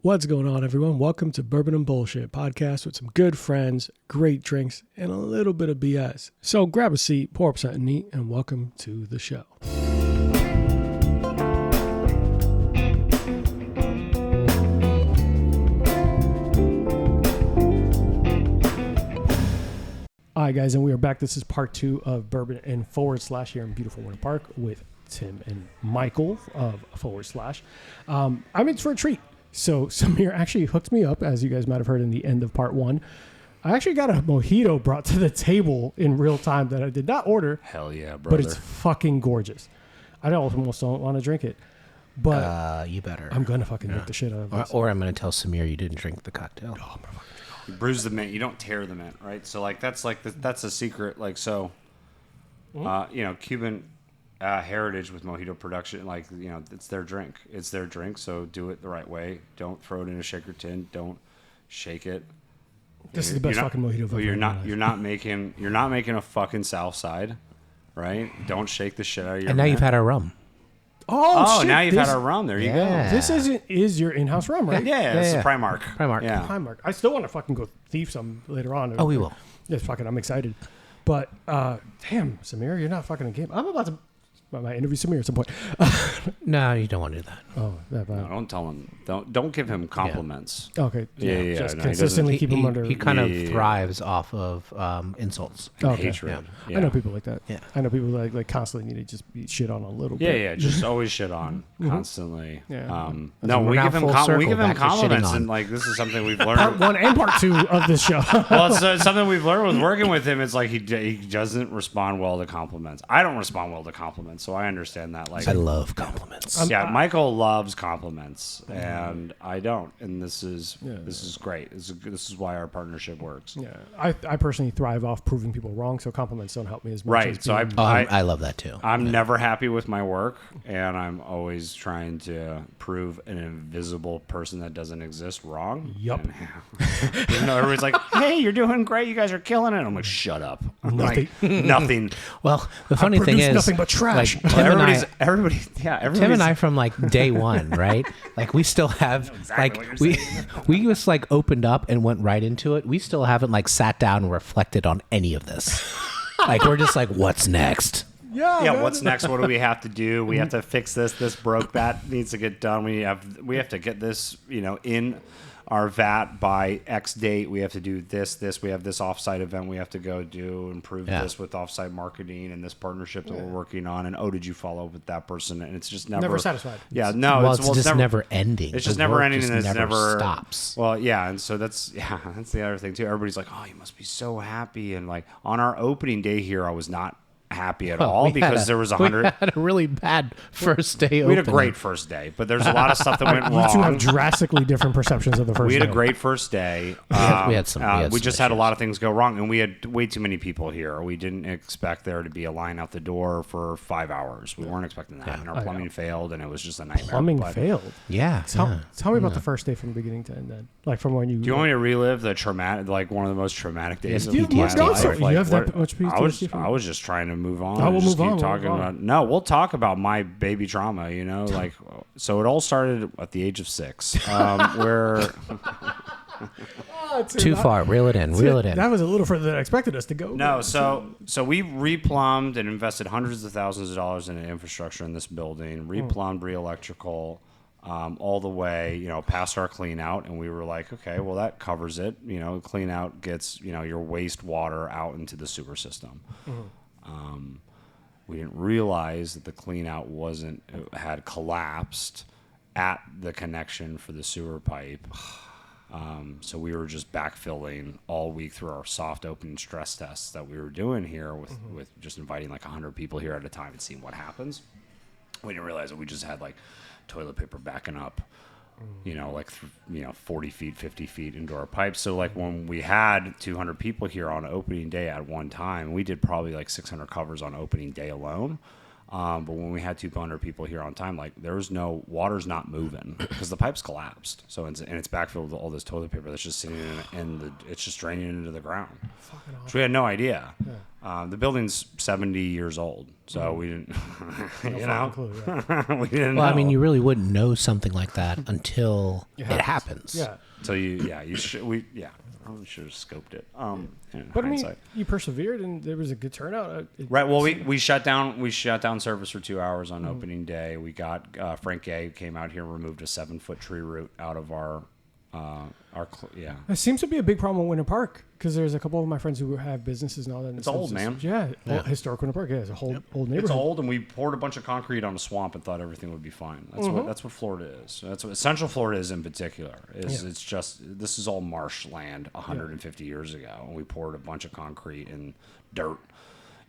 What's going on, everyone? Welcome to Bourbon and Bullshit podcast with some good friends, great drinks, and a little bit of BS. So grab a seat, pour up something neat, and welcome to the show. All right, guys, and we are back. This is part 2 of Bourbon and / here in beautiful Winter Park with Tim and Michael of / I'm in for a treat. So Samir actually hooked me up, as you guys might have heard in the end of part 1. I actually got a mojito brought to the table in real time that I did not order. Hell yeah, brother. But it's fucking gorgeous. I almost don't want to drink it. But you better. I'm going to fucking drink the shit out of this. Or I'm going to tell Samir you didn't drink the cocktail. Oh, my fucking You bruise the mint. You don't tear the mint, right? So that's a secret. Cuban heritage with mojito production, it's their drink. It's their drink. So do it the right way. Don't throw it in a shaker tin. Don't shake it. This is the best fucking mojito. Well, you're not making a fucking South Side, right? Don't shake the shit out of your. And now you've had our rum. Oh shit, now you've had our rum. There you go. This is your in-house rum, right? Yeah. This is Primark. Yeah. Primark. I still want to fucking go thief some later on. Oh, we will. Yes, fucking. I'm excited. But damn, Samir, you're not fucking a game. I'm about to. I might interview Samir at some point. No, you don't want to do that. Oh, that bad. No, don't tell him. Don't give him compliments. Yeah. Okay. Yeah. Just No, consistently keep him under. He kind of thrives off of insults. Okay. Hatred. I know people like that. Yeah. I know people like constantly need to just be shit on a little Yeah, bit. yeah. Just always shit on constantly. Yeah. No, we're we now give him full circle we give him back to shitting compliments, on. and this is something we've Part learned. 1 and part 2 of this show. Well, it's something we've learned with working with him. It's like he doesn't respond well to compliments. I don't respond well to compliments, so I understand that. I love compliments. Michael loves compliments, and I don't. And this is great. This is why our partnership works. Yeah. I personally thrive off proving people wrong, so compliments don't help me as much. Right. As So I love that too. I'm never happy with my work, and I'm always trying to prove an invisible person that doesn't exist wrong. Yup. Even though everybody's like, "Hey, you're doing great. You guys are killing it." I'm like, "Shut up." I'm Nothing. like, nothing. Well, the funny thing is, nothing but trash. Like, Everybody. Tim and I from day one, right? Like we still have exactly what we you're we just opened up and went right into it. We still haven't sat down and reflected on any of this. We're just what's next? Yeah. Yeah, man. what's next? What do we have to do? We have to fix this. This broke. That needs to get done. We have to get this, in our vat by X date. We have to do this. We have this offsite event we have to go do, improve this with offsite marketing and this partnership that we're working on. And did you follow up with that person? And it's just never satisfied. Yeah, no, Well, it's just never ending. It's just The never work ending, just and it's never stops. Well, yeah, and so that's the other thing too. Everybody's like, "Oh, you must be so happy." And on our opening day here, I was not happy at all because there was 100. We had a really bad first day. We had a great first day, but there's a lot of stuff that went wrong. You two have drastically different perceptions of the first We had day. a great first day. We had some We just had a lot of things go wrong, and we had way too many people here. We didn't expect there to be a line out the door for 5 hours. We weren't expecting that, and our plumbing failed, and it was just a nightmare. Plumbing failed. Yeah. Tell me about the first day from the beginning to end. Then, from when you. Do you want me to relive the traumatic, one of the most traumatic days of you my have PTSD. life? You have that much PTSD I was just trying to move on. Oh, we'll just move keep on, talking we'll move about. No, we'll talk about my baby trauma. So it all started at the age of 6, where. Too far. Reel it in. That was a little further than I expected us to go. No, so we replumbed and invested hundreds of thousands of dollars in infrastructure in this building, replumbed, re-electrical, all the way, past our clean out, and we were like, okay, well that covers it. Clean out gets your wastewater out into the sewer system. We didn't realize that the clean out had collapsed at the connection for the sewer pipe. So we were just backfilling all week through our soft open stress tests that we were doing here with just inviting 100 people here at a time and seeing what happens. We didn't realize that we just had toilet paper backing up, 40 feet, 50 feet into our pipes. So when we had 200 people here on opening day at one time, we did probably 600 covers on opening day alone. But when we had 200 people here on time, like there was no water's not moving because the pipes collapsed. So and it's backfilled with all this toilet paper that's just sitting it's just draining into the ground. Fucking awesome. So we had no idea. Yeah. The building's 70 years old, so we didn't. Clue, yeah. We didn't. Well, know. I mean, you really wouldn't know something like that until it happens. Yeah. So you should I should have scoped it. But I mean, you persevered, and there was a good turnout. Right. Well, we shut down. We shut down service for 2 hours on opening day. We got Frank Gay came out here, and removed a 7-foot tree root out of our. It seems to be a big problem in Winter Park because there's a couple of my friends who have businesses and all that. It's old, man. Yeah, historic Winter Park. Yeah, it's a whole old neighborhood. It's old, and we poured a bunch of concrete on a swamp and thought everything would be fine. That's what Florida is. That's what Central Florida is in particular. It's just this is all marshland 150 years ago, and we poured a bunch of concrete and dirt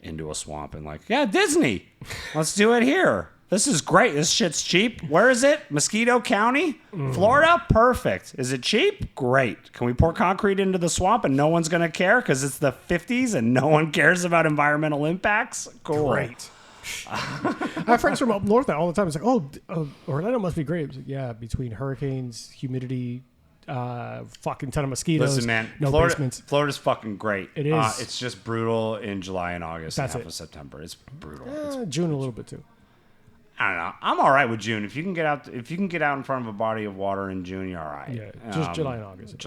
into a swamp and Disney, let's do it here. This is great. This shit's cheap. Where is it? Mosquito County, Florida? Perfect. Is it cheap? Great. Can we pour concrete into the swamp and no one's going to care because it's the 50s and no one cares about environmental impacts? Cool. Great. I have friends from up north that all the time. It's like, Orlando must be great. It's like, yeah, between hurricanes, humidity, fucking ton of mosquitoes. Listen, man, no Florida, basements. Florida's fucking great. It is. It's just brutal in July and August That's and half it. of September. It's brutal. June a little bit too. I don't know. I'm all right with June. If you can get out in front of a body of water in June, you're all right. Yeah, just July and August.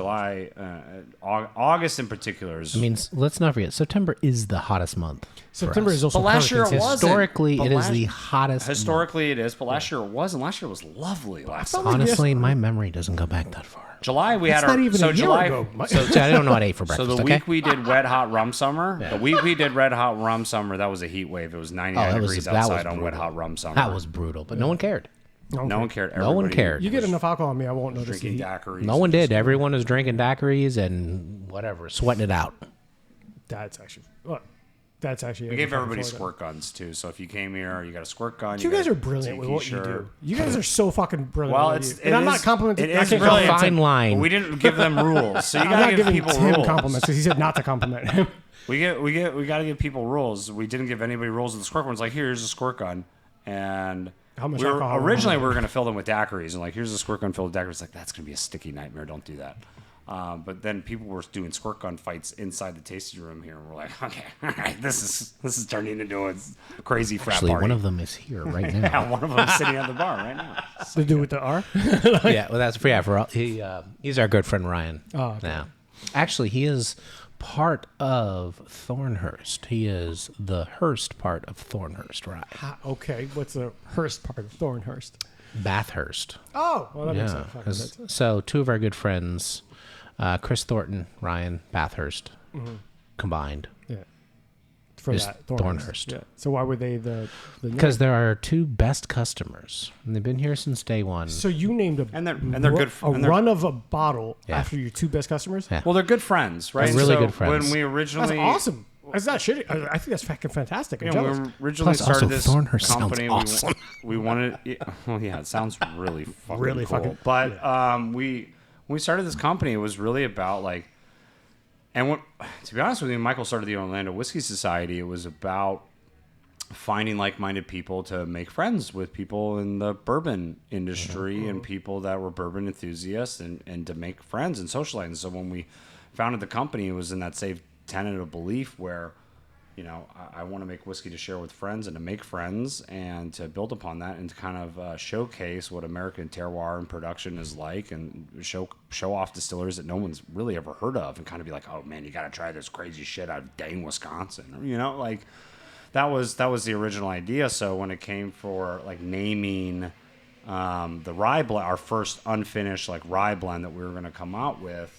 August in particular is. I mean, let's not forget, September is the hottest month. September is also. But last year it hurricane season. wasn't. Historically, But it is the hottest. Historically, it is. But last year it wasn't. Last year was lovely. Last felt summer. like Honestly, my memory doesn't go back that far. July we That's had our not even so a year July. ago. So I don't know what I ate for So breakfast. the okay? week we did Wet Hot Rum Summer, the week we did Red Hot Rum Summer, that was a heat wave. It was 99 degrees outside on Wet Hot Rum Summer. That was brutal, but no one cared. no one cared. No one Everybody cared. You get was enough alcohol on me, I won't notice. drinking the heat. daiquiris. No one did. Everyone was drinking daiquiris and whatever, sweating it out. That's actually. Look, that's actually. We gave everybody squirt guns too. So if you came here, you got a squirt gun. You guys got are a brilliant with what you t-shirt. do. You guys are so fucking brilliant. Well, with what you do. I'm not complimenting. It I is can't brilliant. compliment Fine Tim. line. We didn't give them rules, so you I'm gotta not give giving people Tim rules. compliments because he said not to compliment him. We got to give people rules. We didn't give anybody rules with the squirt guns. Like here's a squirt gun, and How much we were, alcohol? originally we were going to fill them with daiquiris, and like here's a squirt gun filled with daiquiris. Like that's going to be a sticky nightmare. Don't do that. But then people were doing squirt gun fights inside the tasting room here, and we're like, okay, all right, this is turning into a crazy frat Actually, party. one of them is here right now. Yeah, one of them sitting at the bar right now. The dude with the R. Yeah, well, that's he's our good friend Ryan. Oh, okay. Now, actually, he is part of Thornhurst. He is the Hearst part of Thornhurst, right? Okay, what's the Hearst part of Thornhurst? Bathurst. Oh, well, that makes Yeah. sense. Fucking sense. So two of our good friends, Chris Thornton, Ryan Bathurst, combined. Yeah. For Is that Thornhurst. Yeah. So why were they the Because there are two best customers, and they've been here since day one. So you named a And they're good. a run of a bottle Yeah. after your two best customers. Yeah. Well, they're good friends, right? They're really So good friends. When we That's originally awesome. That's not shitty. I think that's fucking fantastic. I'm Yeah, jealous. when we originally Plus, also, started this Thornhurst sounds company, awesome. we wanted. Well, yeah, it sounds really fucking Really cool. fucking- But when we started this company, it was really about like, and what, to be honest with you, Michael started the Orlando Whiskey Society. It was about finding like-minded people to make friends with people in the bourbon industry and people that were bourbon enthusiasts and to make friends and socialize. And so when we founded the company, it was in that same tenet of belief where, you know, I want to make whiskey to share with friends and to make friends and to build upon that and to kind of showcase what American terroir and production is like and show off distilleries that no one's really ever heard of and kind of be like, oh man, you got to try this crazy shit out of Dane, Wisconsin. You know, like that was the original idea. So when it came for like naming the rye blend, our first unfinished like rye blend that we were going to come out with,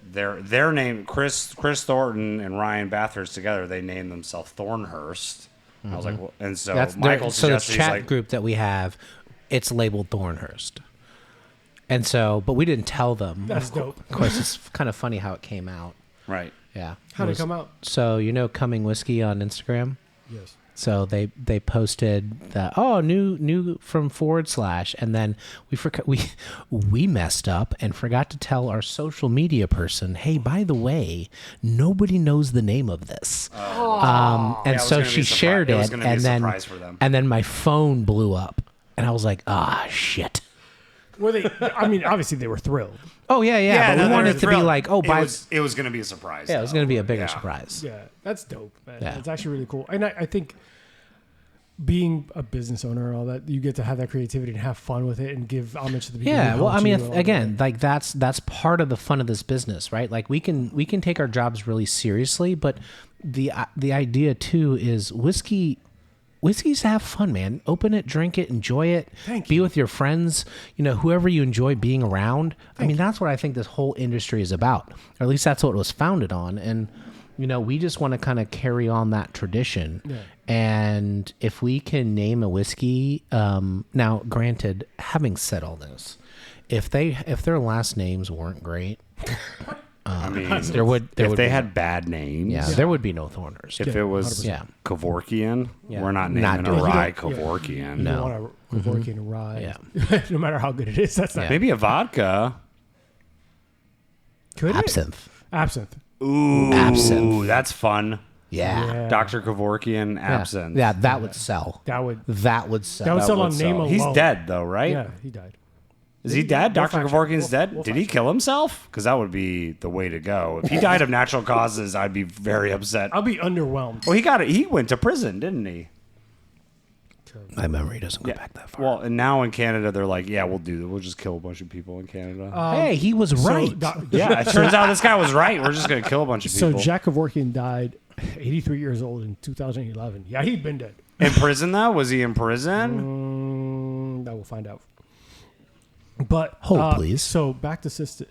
their name, Chris Thornton and Ryan Bathurst together, they named themselves Thornhurst. I was like, well, and so Michael so the suggested, he's chat like, group that we have, it's labeled Thornhurst. And so, but we didn't tell them. That's dope. Of course, it's kind of funny how it came out. right. Yeah. How'd it come out? So, you know Coming Whiskey on Instagram? Yes. So they posted the new from /, and then we messed up and forgot to tell our social media person, hey, by the way, nobody knows the name of this. And so she shared it, and then my phone blew up, and I was like, shit. Were they? I mean, obviously they were thrilled. Oh yeah. But we wanted it to be like, it was going to be a surprise. Yeah, it was going to be a bigger surprise. Yeah, that's dope, man. Yeah. It's actually really cool, and I think being a business owner and all that, you get to have that creativity and have fun with it and give homage to the people. Yeah, well, I mean, again, like that's part of the fun of this business, right? Like we can take our jobs really seriously, but the idea too is whiskey's to have fun, man. Open it, drink it, enjoy it. Be with your friends, whoever you enjoy being around. I mean, that's what I think this whole industry is about. Or at least that's what it was founded on. And, we just want to kind of carry on that tradition. Yeah. And if we can name a whiskey, now granted, having said all this, if their last names weren't great, I mean, if they had bad names, there would be no Thorners. If it was Kevorkian, we're not naming a rye Kevorkian. You don't want a Kevorkian rye, no matter how good it is. That's not maybe a vodka. Could absinthe. Absinthe. Ooh, absinthe. That's fun. Yeah. Dr. Kevorkian absinthe. Yeah, that would sell. That would sell. That would sell on name alone. He's dead though, right? Yeah, he died. Is he dead? Dr. Kevorkian's dead? Did he kill himself? Because that would be the way to go. If he died of natural causes, I'd be very upset. I'll be underwhelmed. Well, he went to prison, didn't he? My memory doesn't go back that far. Well, and now in Canada, they're like, yeah, we'll do that. We'll just kill a bunch of people in Canada. Hey, he was right. Yeah, it turns out this guy was right. We're just going to kill a bunch of people. So Jack Kevorkian died 83 years old in 2011. Yeah, he'd been dead. In prison, though? Was he in prison? That we'll find out. But hold, please. So back to assisted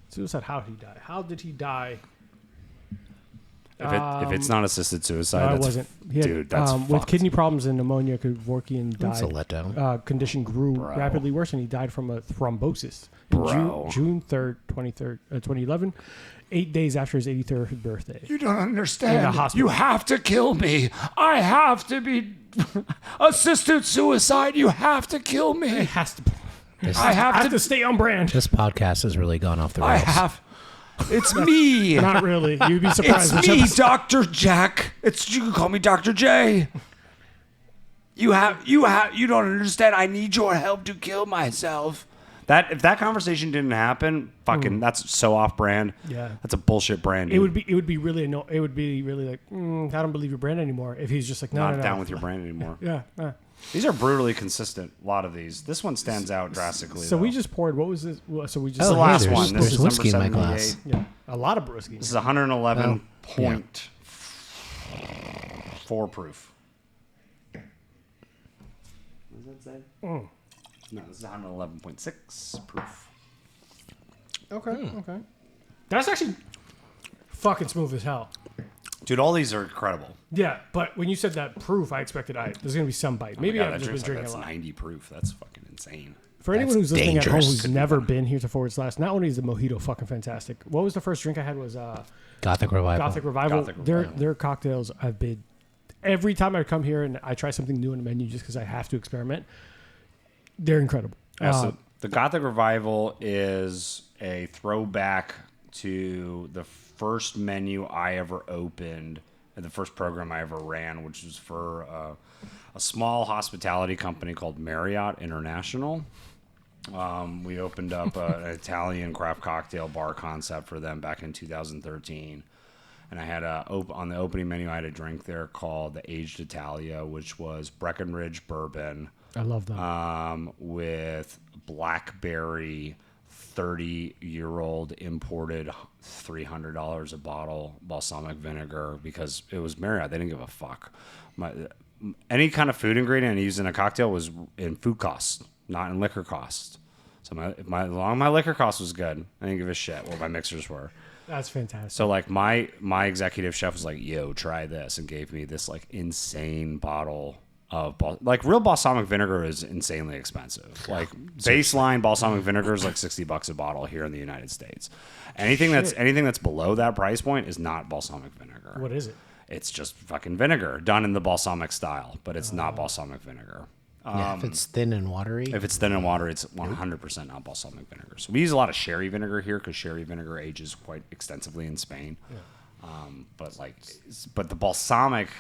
suicide. How did he die? How did he die? If it's not assisted suicide, no, it wasn't. That's with fucked. kidney problems and pneumia, Kevorkian died. That's a letdown. Condition grew rapidly worse, and he died from a thrombosis. June 3rd, 2011, 8 days after his 83rd birthday. You don't understand. You have to kill me. I have to be assisted suicide. You have to kill me. It has to. I have to stay on brand. This podcast has really gone off the rails. It's me. Not really. You'd be surprised. It's me, Dr. Jack. You can call me Dr. J. You don't understand. I need your help to kill myself. If that conversation didn't happen, that's so off brand. Yeah, that's a bullshit brand. It would be really like I don't believe your brand anymore. If he's just like not down with your brand anymore. Yeah. These are brutally consistent. A lot of these. This one stands out drastically. So we just poured. What was this? So we just. This is the last one. This is whiskey in my 78. glass. Yeah, a lot of whiskey. This is 111.4 proof. What does that say? No, this is 111.6 proof. Okay. That's actually fucking smooth as hell. Dude, all these are incredible. Yeah, but when you said that proof, I expected there's going to be some bite. Maybe I've just been drinking a lot. That's 90 proof. That's fucking insane. For anyone who's listening at home who's never been here to /, not only is the mojito fucking fantastic. What was the first drink I had was Gothic Revival. Gothic Revival. Their cocktails I've been every time I come here and I try something new on the menu just because I have to experiment. They're incredible. So the Gothic Revival is a throwback to the first menu I ever opened, the first program I ever ran, which was for a small hospitality company called Marriott International. We opened up an Italian craft cocktail bar concept for them back in 2013. And I had on the opening menu, I had a drink there called the Aged Italia, which was Breckenridge bourbon. I love that. With blackberry 30-year-old imported $300 a bottle balsamic vinegar because it was Marriott. They didn't give a fuck. Any kind of food ingredient used in a cocktail was in food costs, not in liquor costs. So as long as my liquor cost was good, I didn't give a shit what my mixers were. That's fantastic. So like my executive chef was like, "Yo, try this," and gave me this like insane bottle of real balsamic vinegar is insanely expensive. Like baseline balsamic vinegar is like $60 a bottle here in the United States. Anything that's below that price point is not balsamic vinegar. What is it? it's just fucking vinegar done in the balsamic style, but it's not balsamic vinegar. Yeah, if it's thin and watery. If it's thin and water, it's 100% not balsamic vinegar. So we use a lot of sherry vinegar here because sherry vinegar ages quite extensively in Spain. Yeah. But the balsamic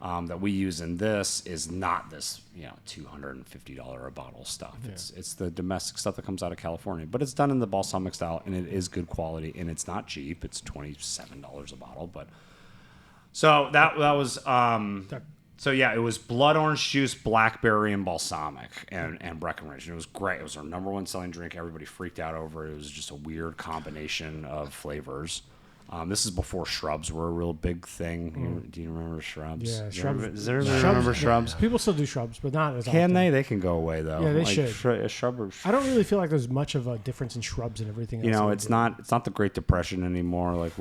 that we use in this is not this, $250 a bottle stuff. Yeah. It's the domestic stuff that comes out of California, but it's done in the balsamic style, and it is good quality, and it's not cheap. It's $27 a bottle, but so that was. So yeah, it was blood orange juice, blackberry, and balsamic, and Breckenridge. And it was great. It was our number one selling drink. Everybody freaked out over it. It was just a weird combination of flavors. This is before shrubs were a real big thing. Do you remember shrubs? Yeah, shrubs. Does everybody remember shrubs? People still do shrubs, but not as often. Can they? They can go away though. Yeah, they should. Shrub. I don't really feel like there's much of a difference in shrubs and everything else. It's not the Great Depression anymore. Like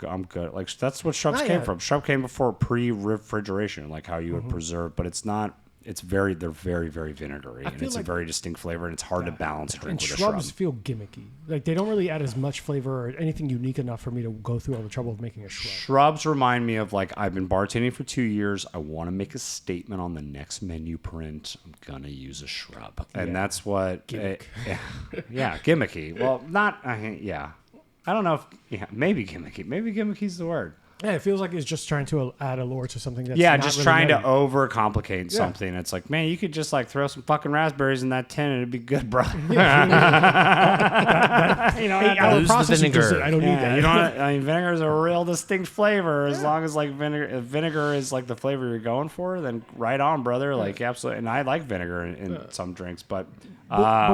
I'm good. Like that's what shrubs came from. Shrub came before pre-refrigeration, like how you would preserve, but it's not. They're very, very vinegary, and it's a very distinct flavor, and it's hard to balance a drink with a shrub. And shrubs feel gimmicky. Like they don't really add as much flavor or anything unique enough for me to go through all the trouble of making a shrub. Shrubs remind me of like I've been bartending for 2 years. I want to make a statement on the next menu print. I'm gonna use a shrub, and that's what. Gimmicky. Well, not. I don't know if. Maybe gimmicky. Maybe gimmicky's the word. Yeah, it feels like it's just trying to add allure to something that's just really trying to overcomplicate something. It's like, man, you could just like throw some fucking raspberries in that tin and it'd be good, bro. Vinegar. I don't need that. Vinegar is a real distinct flavor. As long as like vinegar is like the flavor you're going for, then right on, brother. Like absolutely. And I like vinegar in some drinks, but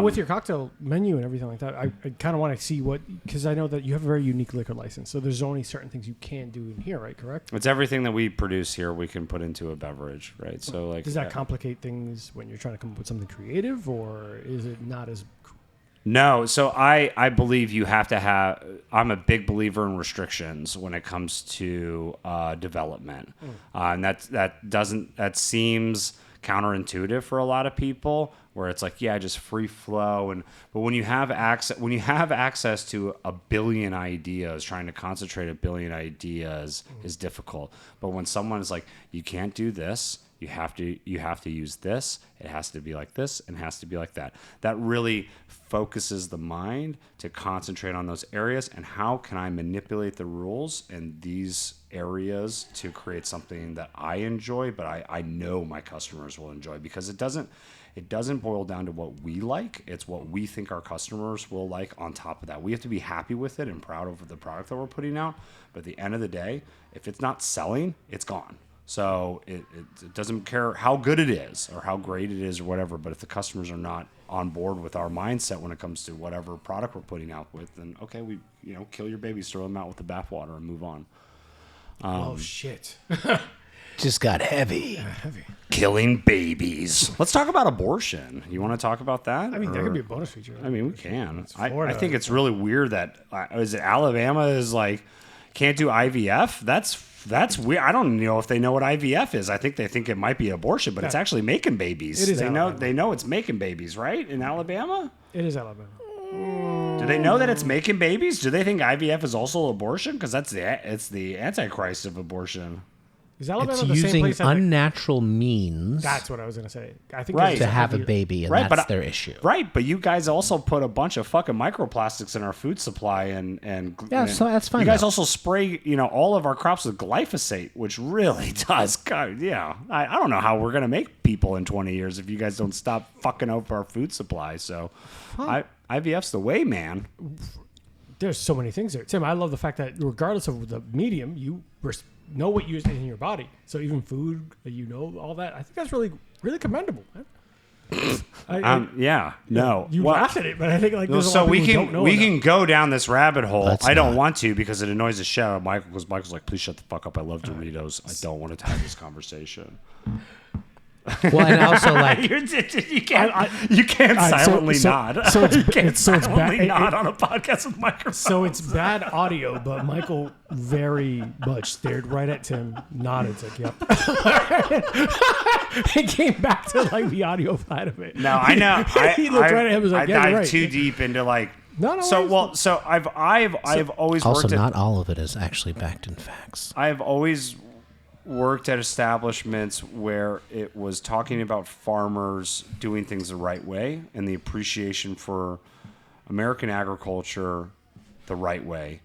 with your cocktail menu and everything like that, I kind of want to see because I know that you have a very unique liquor license, so there's only certain things you can do in here, right? Correct? It's everything that we produce here we can put into a beverage, right? So like, does that complicate things when you're trying to come up with something creative, or is it not as? No, so I believe you have to have. I'm a big believer in restrictions when it comes to development, and that seems counterintuitive for a lot of people, where it's like, just free flow, but when you have access to a billion ideas, trying to concentrate a billion ideas is difficult. But when someone is like, you can't do this, you have to use this, it has to be like this, and it has to be like that. That really focuses the mind to concentrate on those areas, and how can I manipulate the rules in these areas to create something that I enjoy, but I know my customers will enjoy, because it doesn't boil down to what we like. It's what we think our customers will like on top of that. We have to be happy with it and proud of the product that we're putting out. But at the end of the day, if it's not selling, it's gone. So it doesn't care how good it is or how great it is or whatever. But if the customers are not on board with our mindset when it comes to whatever product we're putting out with, then okay, we kill your babies, throw them out with the bathwater, and move on. Oh shit. Just got heavy. Killing babies. Let's talk about abortion. You want to talk about that? I mean, that could be a bonus feature. I mean, we can. I think it's really weird that Alabama is like can't do IVF. That's weird. I don't know if they know what IVF is. I think they think it might be abortion, but it's actually making babies. It is. They know it's making babies, right? In Alabama? It is Alabama. Do they know that it's making babies? Do they think IVF is also abortion? Because it's the antichrist of abortion. Is Alabama it's the using same place unnatural means. That's what I was going to say. I think to have a baby, and that's their issue. Right, but you guys also put a bunch of fucking microplastics in our food supply, and so that's fine. You guys also spray, all of our crops with glyphosate, which really does. God, I don't know how we're going to make people in 20 years if you guys don't stop fucking up our food supply. So, IVF's the way, man. There's so many things there, Tim. I love the fact that regardless of the medium, you know what you're in your body. So even food, all that. I think that's really, really commendable, man. You laugh at it, but I think there's a lot so of we people can don't know we enough. can go down this rabbit hole. I don't not. want to because it annoys the shit out of Michael. Because Michael's like, please shut the fuck up. I love Doritos. I don't want to have this conversation. Well, and also you can't silently nod. So it's silently bad. Nod on a podcast with microphone. So it's bad audio, but Michael very much stared right at Tim, nodded, like, "Yep." He came back to the audio side of it. No, I know. He looked right at him and was like, I "Yeah, dived you're right." too deep into No. So I've always also worked. not all of it is actually backed in facts. I've always worked at establishments where it was talking about farmers doing things the right way and the appreciation for American agriculture the right way,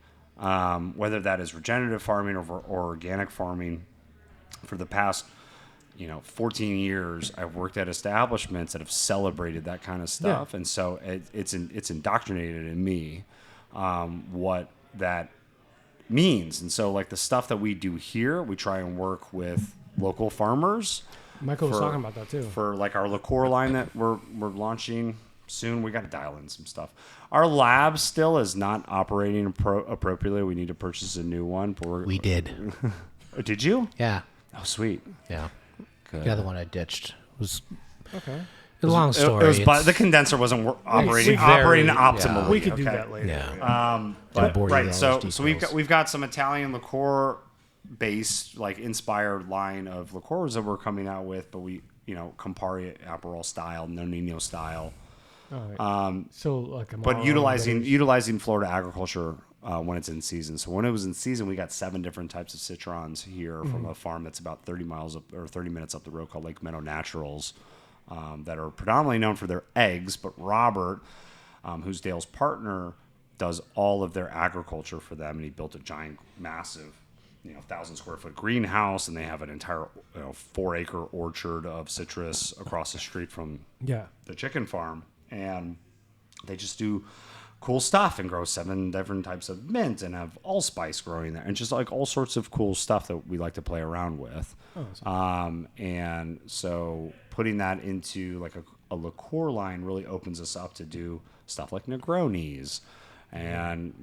whether that is regenerative farming or organic farming. For the past 14 years, I've worked at establishments that have celebrated that kind of stuff, and so it's indoctrinated in me what that means. And so, like, the stuff that we do here, we try and work with local farmers. Michael was talking about that too. For like our liqueur line that we're launching soon, we got to dial in some stuff. Our lab still is not operating appropriately. We need to purchase a new one. But We did. Did you? Yeah. Oh, sweet. Yeah. Good. The other one I ditched was Okay. a long story. It was, but the condenser wasn't operating optimally. We could do that later. Yeah. But, bore you right. with all So those we've got some Italian liqueur based, like, inspired line of liqueurs that we're coming out with, but we Campari Aperol style, Nonino style. All right. So like, But utilizing Florida agriculture when it's in season. So when it was in season, we got 7 different types of citrons here from a farm that's about 30 miles up or 30 minutes up the road called Lake Meadow Naturals, that are predominantly known for their eggs. But Robert, who's Dale's partner, does all of their agriculture for them, and he built a giant, massive, 1,000 square foot greenhouse, and they have an entire 4-acre orchard of citrus across the street from the chicken farm, and they just do cool stuff and grow 7 different types of mint and have allspice growing there and just like all sorts of cool stuff that we like to play around with. And so putting that into like a liqueur line really opens us up to do stuff like Negronis and,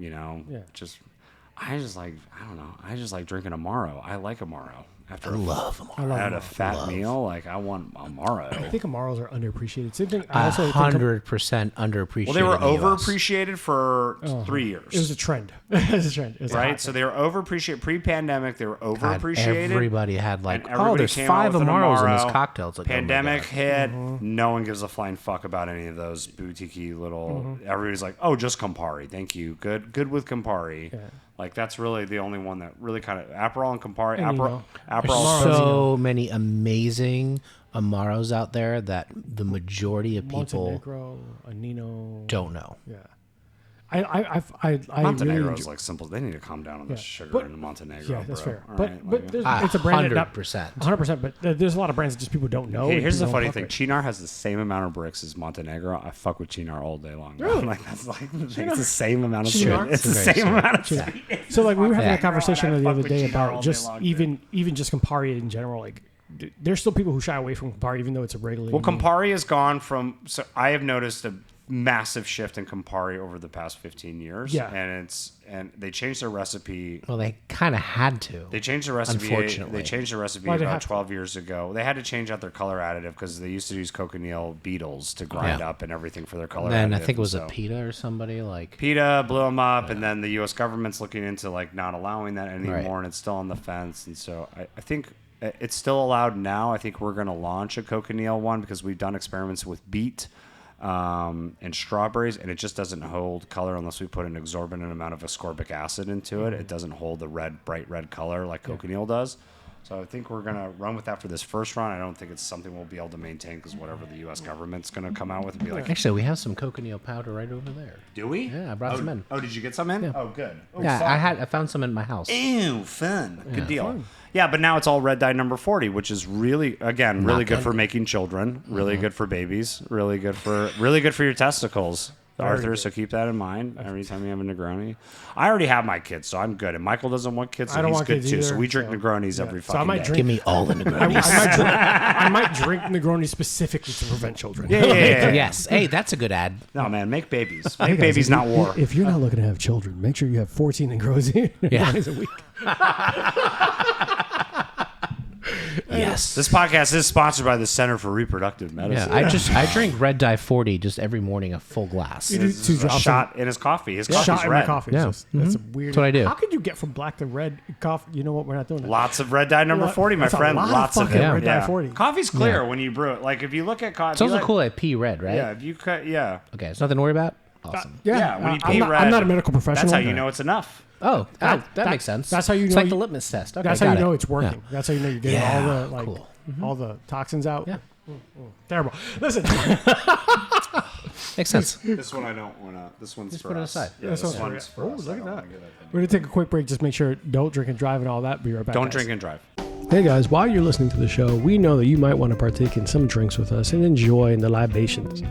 I just like drinking Amaro. I like Amaro. After I had a fat meal, like I want Amaro. I think Amaros are underappreciated. Same thing. 100% underappreciated. Well, they were overappreciated for 3 years. It was a trend. It was a trend. It was right? So they were overappreciated. Pre-pandemic, they were overappreciated. Everybody had like, everybody there's came 5 out with an Amaros in Amaro. this cocktail. It's like, Pandemic hit. No one gives a flying fuck about any of those boutique-y little. Everybody's like, oh, just Campari. Thank you. Good with Campari. Yeah. Like, that's really the only one that really kind of... Aperol and Campari. Aperol. So many amazing Amaros out there that the majority of people... Montenegro, a Nino... don't know. Yeah. I Montenegro really is like simple. They need to calm down on the sugar in the Montenegro. Yeah, that's fair. All But right, it's a brand 100%. 100%. But there's a lot of brands that just people don't know. Here's the funny thing: Chinar has the same amount of bricks as Montenegro. I fuck with Chinar all day long. Really? Like that's like it's the same amount of Chinar? sugar. It's the same amount of sugar. So like we were having a Yeah. conversation the other day Chinar all about day just long, even just Campari in general. Like there's still people who shy away from Campari even though it's a regulated. Well, Campari has gone from. So I have noticed a massive shift in Campari over the past 15 years. Yeah. And they changed their recipe. Well, they kind of had to. They changed the recipe. Unfortunately. They changed the recipe Why'd they about have to? 12 years ago. They had to change out their color additive because they used to use cochineal beetles to grind up and everything for their color Then additive. I think it was So a PETA or somebody like... PETA blew them up, and then the U.S. government's looking into like not allowing that anymore, Right. and it's still on the fence. And so I think it's still allowed now. I think we're going to launch a cochineal one because we've done experiments with beet and strawberries, and it just doesn't hold color unless we put an exorbitant amount of ascorbic acid into it. It doesn't hold the bright red color like cochineal does. So I think we're going to run with that for this first run. I don't think it's something we'll be able to maintain because whatever the U.S. government's going to come out with and be like, Actually, we have some cochineal powder right over there. do we? Yeah, I brought some in. Oh, did you get some in? Yeah. Oh, good. Oh, Yeah, fun. I found some in my house. Ew, fun. Good deal. Yeah, but now it's all red dye number 40, which is really, again, really good for making children, really good for babies, really good for your testicles, Arthur. So keep that in mind every time you have a Negroni. I already have my kids, so I'm good. And Michael doesn't want kids, so I don't he's want good kids too. either, So we drink so- Negronis every So I fucking might day. drink- Give me all the Negronis. I might drink Negroni specifically to prevent children. Yeah. Yes. Hey, that's a good ad. No, man, make babies. Hey, Make guys, babies, if not you- war. If you're not looking to have children, make sure you have 14 Negronis a week. Yes. This podcast is sponsored by the Center for Reproductive Yeah, Medicine. I drink red dye 40 just every morning, a full glass. You do This two is a drops shot in his coffee. His coffee's shot in red. my coffee. Yeah. That's a weird. That's what I do. How could you get from black to red coffee? You know what? We're not doing that. Lots of red dye number Lot- 40, my that's a friend. lot of Lots of fucking it. red dye 40. Coffee's clear Yeah. when you brew it. Like if you look at coffee, It's also cool at pea red, right? Yeah, if you cut, yeah. Okay, it's nothing to worry about. awesome. When you pay I'm red, not a medical professional. That's how you know it's enough. That makes sense. That's how you it's know like the litmus test. Okay, that's how you know it. it's working. Yeah. That's how you know you're getting all the cool. all the toxins out. Yeah. Terrible. Listen. Makes sense. This one I don't want to. This one's Just for put it us. aside. Yeah, This this one's one's for- for oh, us. look I at don't that. wanna get up in We're gonna take a quick break. Just make sure don't drink and drive and all that. Be right back. Don't guys. drink and drive. Hey guys, while you're listening to the show, we know that you might want to partake in some drinks with us and enjoy in the libations.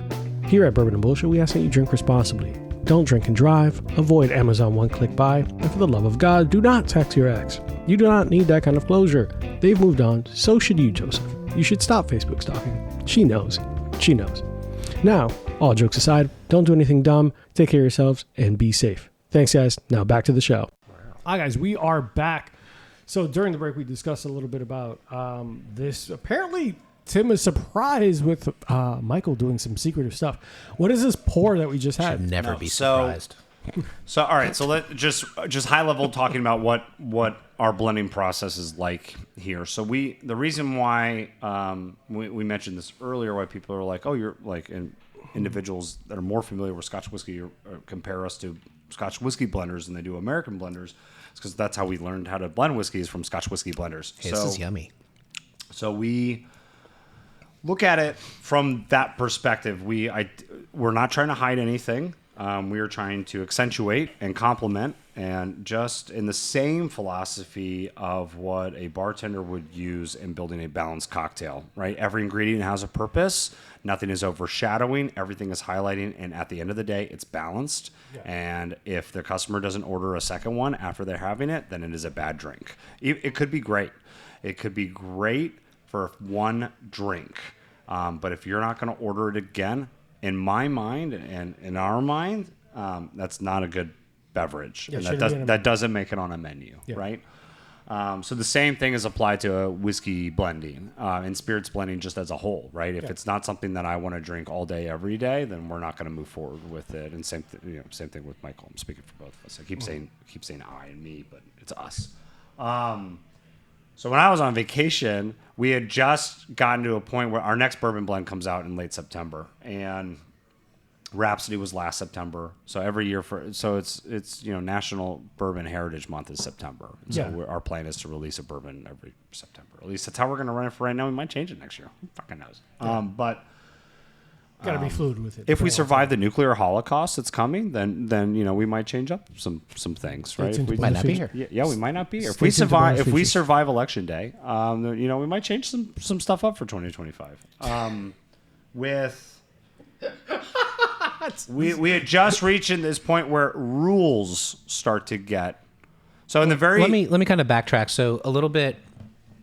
Here at Bourbon and Bullshit, we ask that you drink responsibly. Don't drink and drive. Avoid Amazon one-click buy. And for the love of God, do not text your ex. You do not need that kind of closure. They've moved on. So should you, Joseph. You should stop Facebook stalking. She knows. She knows. Now, all jokes aside, don't do anything dumb. Take care of yourselves and be safe. Thanks, guys. Now back to the show. Hi, guys. We are back. So during the break, we discussed a little bit about this. Apparently, Tim is surprised with Michael doing some secretive stuff. What is this pour that we just had? Should never No, be so- surprised. So all right, so let just high level talking about what our blending process is like here. So the reason why we mentioned this earlier, why people are like, oh, you're like individuals that are more familiar with Scotch whiskey or compare us to Scotch whiskey blenders than they do American blenders, it's because that's how we learned how to blend whiskeys from Scotch whiskey blenders. Hey, this is yummy. So we look at it from that perspective. We're not trying to hide anything. We are trying to accentuate and complement, and just in the same philosophy of what a bartender would use in building a balanced cocktail, right? Every ingredient has a purpose. Nothing is overshadowing. Everything is highlighting, and at the end of the day, it's balanced. Yeah. And if the customer doesn't order a second one after they're having it, then it is a bad drink. It could be great. It could be great for one drink. But if you're not going to order it again, in my mind and in our mind, that's not a good beverage. Yeah, and that doesn't make it on a menu, right? So the same thing is applied to a whiskey blending and spirits blending just as a whole, right? If it's not something that I want to drink all day, every day, then we're not going to move forward with it. And same thing with Michael. I'm speaking for both of us. I keep saying I and me, but it's us. So when I was on vacation, we had just gotten to a point where our next bourbon blend comes out in late September, and Rhapsody was last September. So every year it's National Bourbon Heritage Month is September. So our plan is to release a bourbon every September. At least that's how we're going to run it for right now. We might change it next year. Who fucking knows? But Got to be fluid with it. if we survive the nuclear holocaust that's coming, then we might change up some things, right? tuned to We Might not be here. Yeah, we might not be here. If Stay we tuned to survive, bonus if we features. survive Election Day, we might change some stuff up for 2025. We had just reached in this point where rules start to get. So in the very Let me kind of backtrack. So a little bit,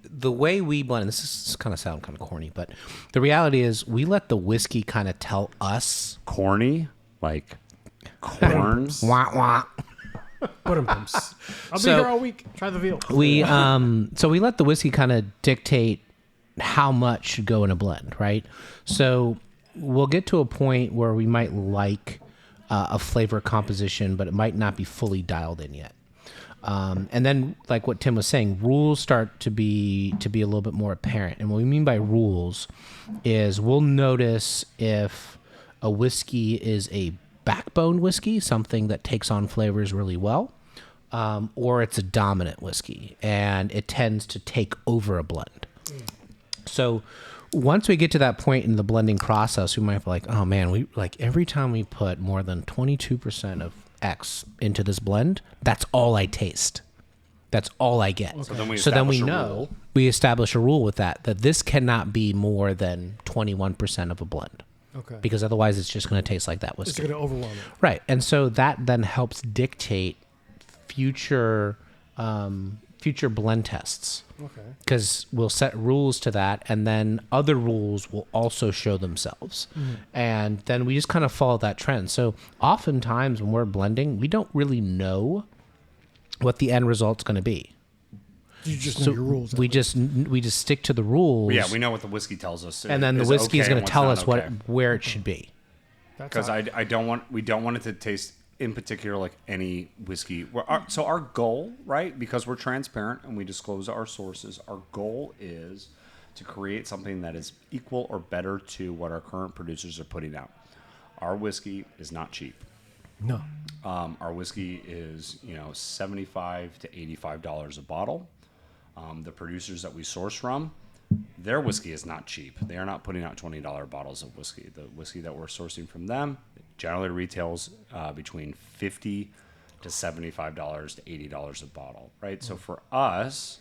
the way we blend, this is kind of sound kind of corny, but the reality is we let the whiskey kind of tell us. corny, like corn. Wah, wah. I'll be So- here all week. Try the veal. So we let the whiskey kind of dictate how much should go in a blend, right? So we'll get to a point where we might like a flavor composition, but it might not be fully dialed in yet. And then, like what Tim was saying, rules start to be a little bit more apparent. And what we mean by rules is we'll notice if a whiskey is a backbone whiskey, something that takes on flavors really well, or it's a dominant whiskey and it tends to take over a blend. So once we get to that point in the blending process, we might be like, oh man, we like every time we put more than 22% of X into this blend, that's all I taste. That's all I get. Okay. So then we establish a know rule. we establish a rule with that this cannot be more than 21% of a blend. Okay. Because otherwise it's just going to taste like that It's whiskey. going to overwhelm it. Right. And so that then helps dictate future blend tests. Okay. Because we'll set rules to that, and then other rules will also show themselves. And then we just kind of follow that trend. So oftentimes when we're blending, we don't really know what the end result's going to be. You just know your rules. We just stick to the rules. Yeah, we know what the whiskey tells us, and then the is whiskey is okay going and to what's tell not us okay. where it should be. Because we don't want it to taste in particular like any whiskey. So our goal, right? Because we're transparent and we disclose our sources, our goal is to create something that is equal or better to what our current producers are putting out. Our whiskey is not cheap. No. Our whiskey is, $75 to $85 a bottle. The producers that we source from, their whiskey is not cheap. They are not putting out $20 bottles of whiskey. The whiskey that we're sourcing from them generally retails between $50 to $75 to $80 a bottle, right? So for us,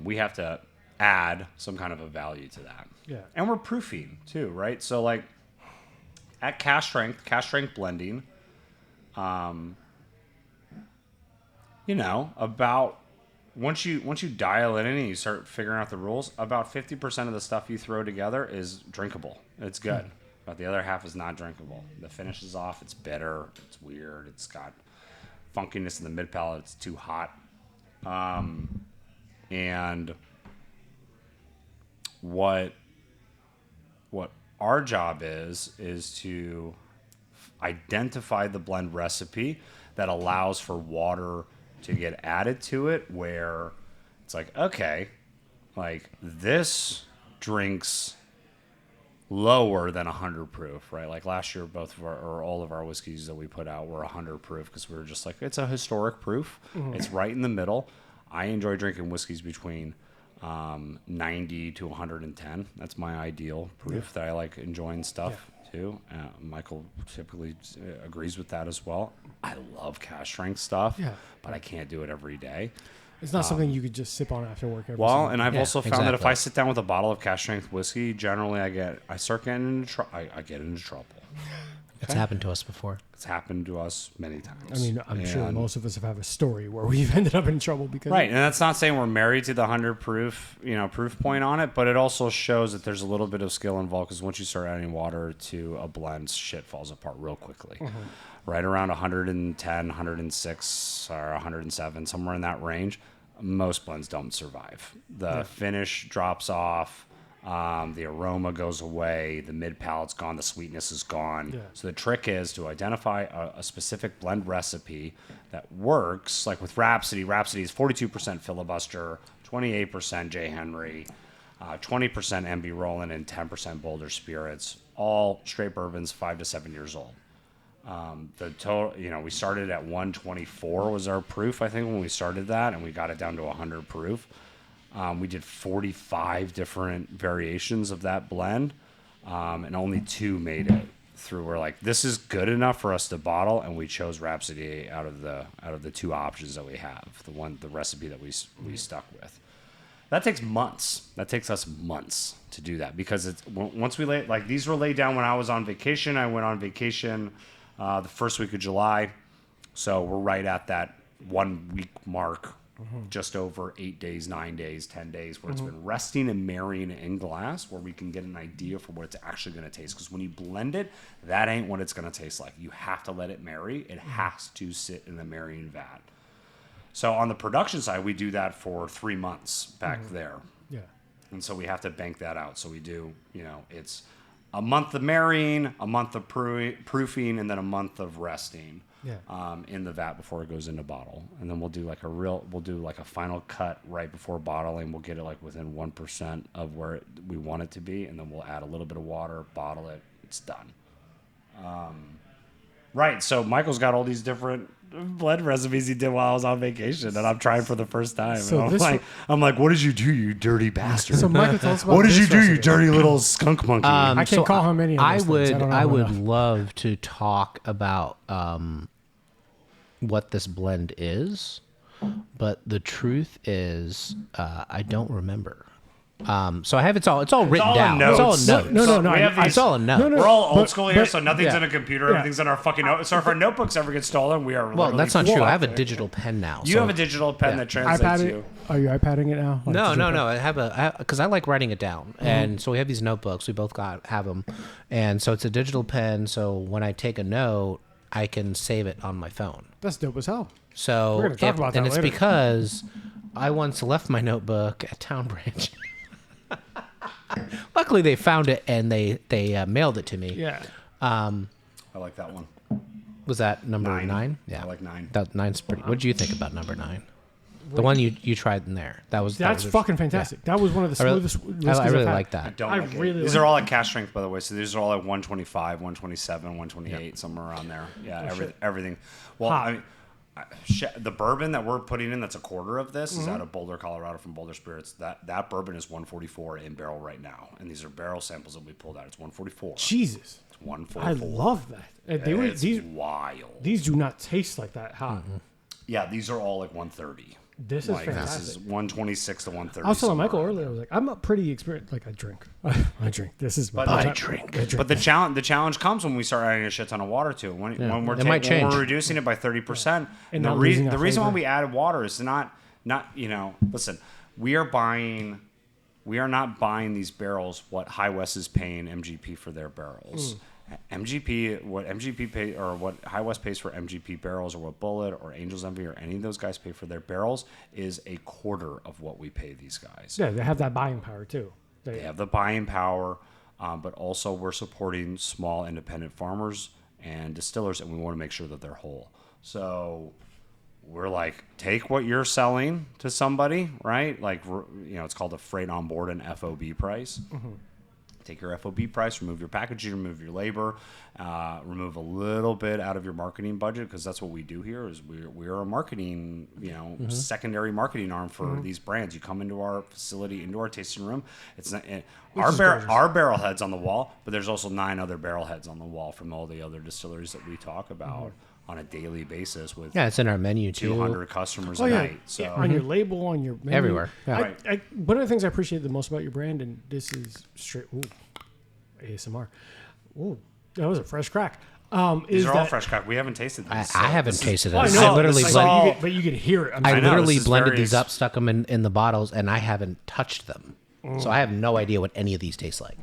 we have to add some kind of a value to that. Yeah. And we're proofing too, right? So like at cash strength blending, about once you dial it in and you start figuring out the rules, about 50% of the stuff you throw together is drinkable. It's good. But the other half is not drinkable. The finish is off. It's bitter. It's weird. It's got funkiness in the mid palate. It's too hot. And what our job is to identify the blend recipe that allows for water to get added to it, where it's like, okay, like this drinks lower than 100 proof, right? Like last year, all of our whiskeys that we put out were 100 proof because we were just like, it's a historic proof. Mm-hmm. It's right in the middle. I enjoy drinking whiskeys between 90 to 110. That's my ideal proof that I like enjoying stuff too. Michael typically agrees with that as well. I love cash strength stuff, but I can't do it every day. It's not something you could just sip on after work. And I've also found that if I sit down with a bottle of cash strength whiskey, generally I get into trouble. It's happened to us before. It's happened to us many times. I mean, I'm sure most of us have a story where we've ended up in trouble because and that's not saying we're married to the 100 proof, proof point on it, but it also shows that there's a little bit of skill involved because once you start adding water to a blend, shit falls apart real quickly. Mm-hmm. Right around 110, 106, or 107, somewhere in that range, most blends don't survive. The finish drops off. The aroma goes away, the mid palate's gone, the sweetness is gone. So the trick is to identify a specific blend recipe that works. Like with Rhapsody is 42% filibuster, 28% J. Henry, 20% MB Roland, and 10% Boulder Spirits, all straight bourbons 5 to 7 years old. The total, we started at 124 was our proof, I think, when we started that, and we got it down to 100 proof. We did 45 different variations of that blend, and only 2 made it through. We're like, this is good enough for us to bottle, and we chose Rhapsody out of the 2 options that we have. The recipe that we stuck with. That takes months. That takes us months to do that because it's once we these were laid down when I was on vacation. I went on vacation the first week of July, so we're right at that 1 week mark. Just over 8 days, 9 days, 10 days, where it's been resting and marrying in glass, where we can get an idea for what it's actually going to taste. Because when you blend it, that ain't what it's going to taste like. You have to let it marry. It has to sit in the marrying vat. So on the production side, we do that for 3 months back there. Yeah. And so we have to bank that out. So we do, it's a month of marrying, a month of proofing, and then a month of resting. In the vat before it goes into bottle, and then we'll do a final cut right before bottling. We'll get it within 1% of where we want it to be, and then we'll add a little bit of water, bottle it. It's done. So Michael's got all these different blend recipes he did while I was on vacation, and I'm trying for the first time. So I'm like, what did you do, you dirty bastard? So Michael, tell us about what did you do, you dirty little skunk monkey? I can't call him any of those things. I would love to talk about what this blend is, but the truth is I don't remember. So I have it's all written down. It's all in notes. No. It's all in notes. We're all old school here, so nothing's in a computer. Everything's in our fucking notes. So if our notebooks ever get stolen, we are. Well, that's not true. I have a digital pen now. You have a digital pen that translates you. Are you iPadding it now? No. I have because I like writing it down, and so we have these notebooks. We both have them, and so it's a digital pen. So when I take a note, I can save it on my phone. That's dope as hell. So we're gonna talk about that and it's later. Because I once left my notebook at Town Bridge. Luckily, they found it and they mailed it to me. Yeah. I like that one. Was that number 9? Yeah, I like 9. That 9's pretty. What do you think about number 9? The one you tried in there. That's fucking fantastic. Yeah. That was one of the smoothest. I really like that. These are all at cask strength, by the way. So these are all at 125, 127, 128, somewhere around there. Yeah, everything. Well, I mean, the bourbon that we're putting in, that's a quarter of this, is out of Boulder, Colorado, from Boulder Spirits. That bourbon is 144 in barrel right now, and these are barrel samples that we pulled out. It's 144. Jesus, it's 144. I love that. These wild. These do not taste like that hot. Mm-hmm. Yeah, these are all like 130. This is fantastic. This is 126 to 130. I was telling Michael earlier, I was like, I'm a pretty experienced. Like, I drink. I drink. This is my I drink. But the challenge comes when we start adding a shit ton of water to it. When we're reducing it by 30%. And the reason why we added water is not listen, we are not buying these barrels what High West is paying MGP for their barrels. What MGP pay, or what High West pays for MGP barrels, or what Bullet or Angel's Envy or any of those guys pay for their barrels, is a quarter of what we pay these guys. Yeah, they have that buying power too. They have the buying power, but also we're supporting small independent farmers and distillers, and we want to make sure that they're whole. So we're like, take what you're selling to somebody, right? Like, it's called a freight on board and FOB price. Mm-hmm. Take your FOB price, remove your packaging, remove your labor, remove a little bit out of your marketing budget, because that's what we do here. Is we're a marketing, secondary marketing arm for these brands. You come into our facility, into our tasting room. It's not our barrel heads on the wall, but there's also 9 other barrel heads on the wall from all the other distilleries that we talk about on a daily basis. With it's in our menu too. 200 customers a night. So on your label, on your menu. Everywhere. Yeah. One of the things I appreciate the most about your brand, and this is straight ASMR. Ooh, that was a fresh crack. These are all fresh crack. We haven't tasted these. I haven't tasted it. I literally but you could hear it. I literally blended these up, stuck them in the bottles, and I haven't touched them. So I have no idea what any of these taste like.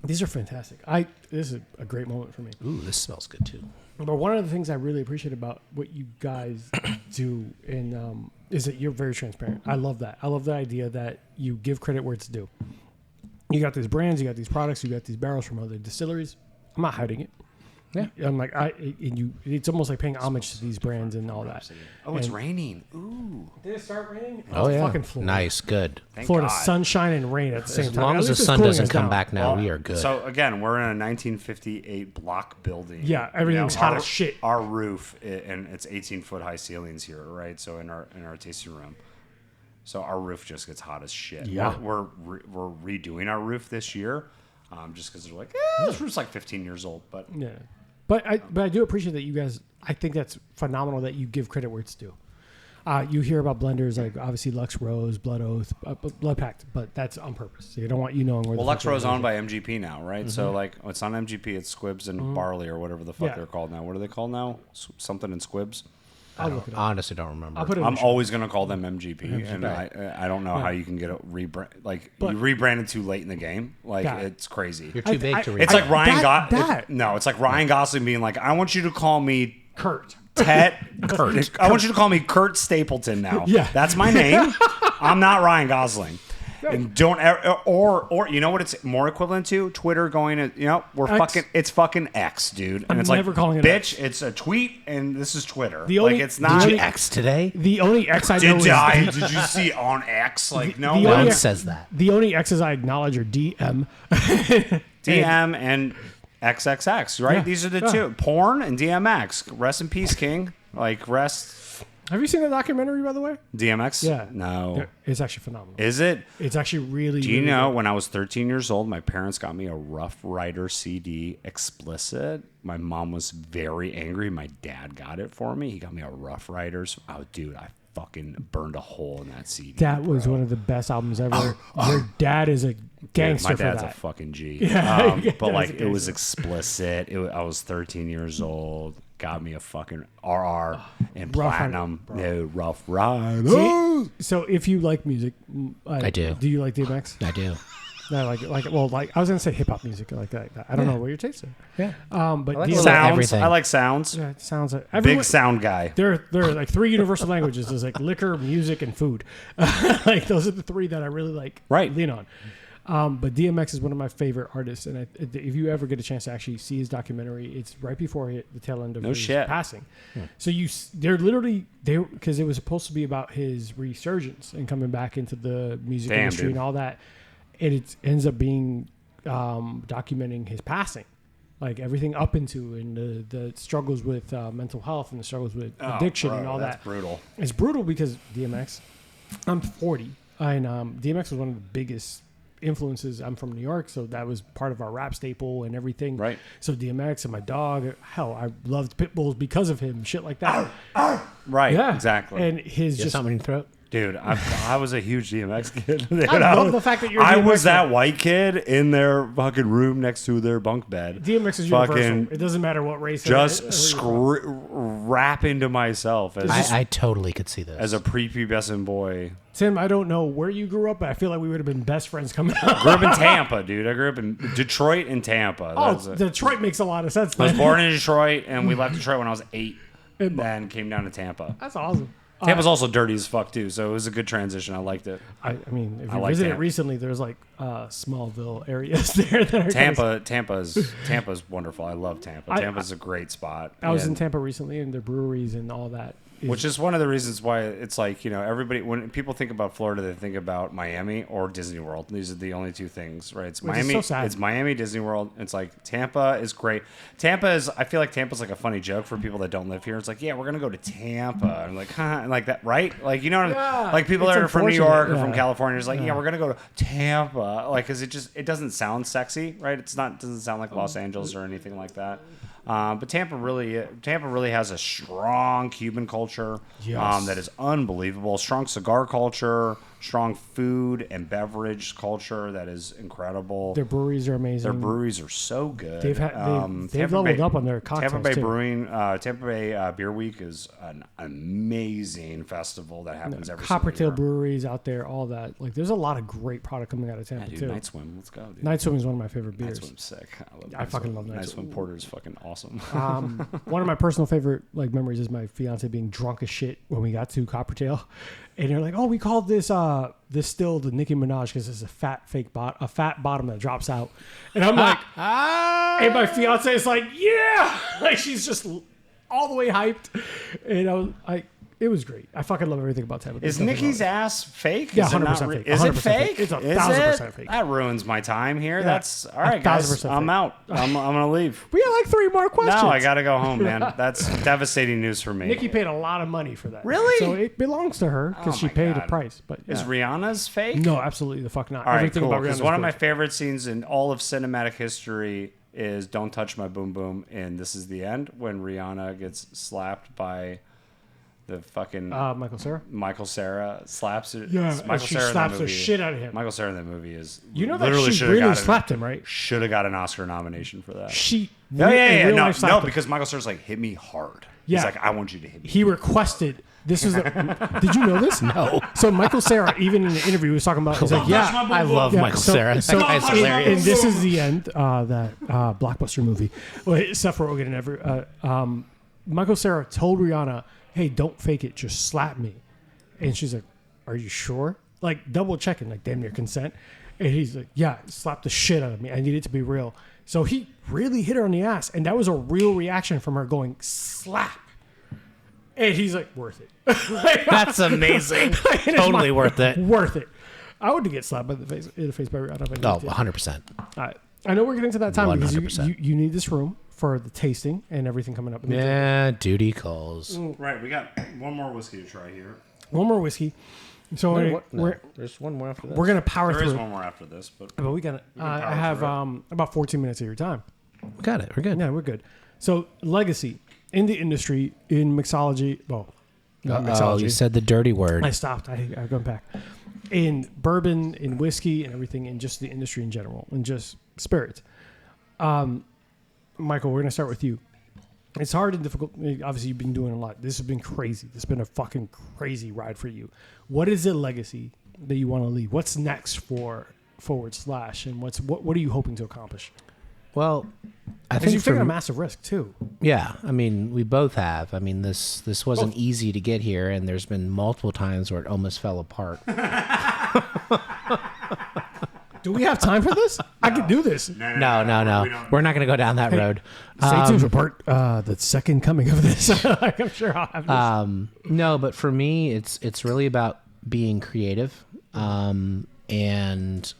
These are fantastic. This is a great moment for me. Ooh, this smells good too. But one of the things I really appreciate about what you guys do is that you're very transparent. I love that. I love the idea that you give credit where it's due. You got these brands, you got these products, you got these barrels from other distilleries. I'm not hiding it. Yeah, I'm like it's almost like paying homage to these brands and all that. Oh, it's raining. Ooh, did it start raining? Oh yeah, fucking Florida. Nice, good. Florida, sunshine and rain at the same time. As long as the sun doesn't come back now, we are good. So again, we're in a 1958 block building. Yeah, everything's hot as shit. Our roof, and it's 18-foot high ceilings here, right? So in our tasting room. So our roof just gets hot as shit. Yeah. We're redoing our roof this year, just because they're like, this roof's like 15 years old. But yeah, but I do appreciate that you guys. I think that's phenomenal that you give credit where it's due. You hear about blenders like obviously Lux Rose, Blood Oath, Blood Pact, but that's on purpose. So you don't want you knowing where. Well, Lux Rose is owned by MGP now, right? Mm-hmm. So like, it's not MGP, it's Squibs and Barley or whatever the fuck they're called now. What are they called now? Something in Squibs. I honestly don't remember. I'm always going to call them MGP, and I don't know how you can get a rebrand. Like, you rebranded too late in the game. Like, it's crazy. You're too big to rebrand. It's like Ryan Gosling. It's like Ryan Gosling being like, I want you to call me Kurt. Kurt. I want you to call me Kurt Stapleton now. Yeah. That's my name. I'm not Ryan Gosling. And don't ever, or you know what it's more equivalent to? Twitter going, it's fucking X, dude. And it's never calling it bitch, X. It's a tweet, and this is Twitter. It's not. Did you X today? The only X I know did you see on X? Like, no one says that. The only X's I acknowledge are DM. DM and XXX, right? Yeah. These are the two. Porn and DMX. Rest in peace, King. Like, rest. Have you seen the documentary, by the way? DMX? Yeah. No. It's actually phenomenal. Is it? It's actually really, Do you know, when I was 13 years old, my parents got me a Rough Rider CD explicit. My mom was very angry. My dad got it for me. He got me a Rough Riders. Oh, dude, I fucking burned a hole in that CD. That was one of the best albums ever. Your dad is a gangster. Dude, my dad's a fucking G. Yeah, but like, it was explicit. I was 13 years old. Got me a fucking RR and platinum. Rough Riders. So if you like music, I do. Do you like DMX? I do. No, I was gonna say hip hop music like that. I don't know what your tastes are. Yeah. But like sounds. I like sounds. Yeah, it sounds like big sound guy. There are like 3 universal languages. There's like liquor, music, and food. Like those are the 3 that I really like. Right. Lean on. But DMX is one of my favorite artists, and if you ever get a chance to actually see his documentary, it's right before the tail end of his passing. So they're literally because it was supposed to be about his resurgence and coming back into the music industry and all that, and it ends up being documenting his passing. Like everything up into and the struggles with mental health and the struggles with addiction and all that. That's brutal. It's brutal because DMX, I'm 40, and DMX was one of the biggest influences. I'm from New York, so that was part of our rap staple and everything. Right. So DMX and my dog, hell, I loved pit bulls because of him, shit like that. Right. Yeah, Exactly. And his just something in your throat. Dude, I was a huge DMX kid. Dude, I love the fact that you're a I DMX was that fan. white kid in their fucking room next to their bunk bed. DMX is fucking universal. It doesn't matter what race. Just rapping to myself I totally could see this. as a prepubescent boy. Tim, I don't know where you grew up, but I feel like we would have been best friends coming up. Grew up in Tampa, dude. I grew up in Detroit and Tampa. Detroit makes a lot of sense. I was Then. born in Detroit, and we left Detroit when I was 8, and then came down to Tampa. That's awesome. Tampa's also dirty as fuck too, so it was a good transition. I liked it. I mean, if you like visited Tampa. recently, there's like Smallville areas there that are Tampa's wonderful. I love Tampa. Tampa's a great spot. I was in Tampa recently, and the breweries and all that. Which is one of the reasons why it's like, everybody, when people think about Florida, they think about Miami or Disney World. These are the only two things, right? It's Miami. So sad. It's Miami, Disney World. It's like Tampa is great. I feel like Tampa's like a funny joke for people that don't live here. It's like, yeah, we're going to go to Tampa. And I'm like, huh? And like that, right? Like, you know what I mean? Like people that are from New York or from California is like, yeah, we're going to go to Tampa. Like, because it doesn't sound sexy, right? Doesn't sound like Los Angeles or anything like that. But Tampa really has a strong Cuban culture that is unbelievable. Strong cigar culture, strong food and beverage culture that is incredible. Their breweries are amazing. Their breweries are so good. They've leveled up on their cocktails Tampa Bay too. Brewing, Tampa Bay Beer Week is an amazing festival that happens every single Coppertail year. breweries out there, all that. Like, there's a lot of great product coming out of Tampa Dude, too. Night Swim, let's go, dude. Night Swim is one of my favorite Night beers. Swim's sick. I fucking love Night Night Swim. Swim Porter is fucking awesome. One of my personal favorite memories is my fiance being drunk as shit when we got to Coppertail, and they're like, "Oh, we called this still the Nicki Minaj because it's a fat bottom that drops out," and I'm like, and my fiance is like, "Yeah," like she's just all the way hyped, and it was great. I fucking love everything about Tampa. Is Nikki's ass fake? Yeah, Is it 100% not fake. Is it 100% fake? fake. It's Is 1,000% it? fake. That ruins my time here. Yeah, That's all right, guys. 1,000% I'm fake. out. I'm gonna leave. We got like 3 more questions. No, I gotta go home, man. That's devastating news for me. Nikki paid a lot of money for that. Really? So it belongs to her because Oh she my paid God. a price. But Is yeah. Rihanna's fake? No, absolutely the fuck not. All right, Everything cool. about Because Rihanna's one of my great. favorite scenes in all of cinematic history is "Don't Touch My Boom Boom" and "This Is the End" when Rihanna gets slapped by the fucking Michael Cera. Michael Cera slaps it. Yeah, Michael and she Cera in that slaps the movie- shit out of him. Michael Cera in that movie is You know that literally she should have really got slapped him, right? Should have got an Oscar nomination for that. She No, in real no, life slapped him. because Michael Cera's like, hit me hard. Yeah. He's like, I want you to hit me. He requested. This is. Did you know this? No. So Michael Cera, even in the interview, was talking about. He's like, yeah, I love Michael Cera. That guy's and hilarious. this is the end. That blockbuster movie. With Seth Rogen and every. Michael Cera told Rihanna, "Hey, don't fake it. Just slap me." And she's like, "Are you sure?" Like double checking, like damn near consent. And he's like, "Yeah, slap the shit out of me. I need it to be real." So he really hit her on the ass, and that was a real reaction from her going slap. And he's like, "Worth it." That's amazing. Totally worth it. Worth it. I would get slapped in the face by Rihanna. if I Oh, needed to. 100%. All right. I know we're getting to that time because 100%. you need this room for the tasting and everything coming up. Yeah, duty calls. Right, we got one more whiskey to try here. One more whiskey. So There's one more after that. we're gonna power There through. is one more after this, but But we got. I power have through about 14 minutes of your time. Got it. We're good. Yeah, we're good. So legacy in the industry in mixology. Well, not Oh, mixology. you said the dirty word. I stopped. I've gone back. In bourbon, in whiskey, and everything, in just the industry in general, and just spirits. Michael, we're gonna start with you. It's hard and difficult. Obviously, you've been doing a lot. This has been crazy. This has been a fucking crazy ride for you. What is the legacy that you want to leave? What's next for Forward Slash, and what are you hoping to accomplish? Well, I Because think you've taken a massive risk too. yeah, I mean, we both have. I mean, this wasn't easy to get here, and there's been multiple times where it almost fell apart. Do we have time for this? I could do this. No. We're not going to go down that road. Stay tuned for part the second coming of this. I'm sure I'll have this. No, but for me, it's really about being creative. And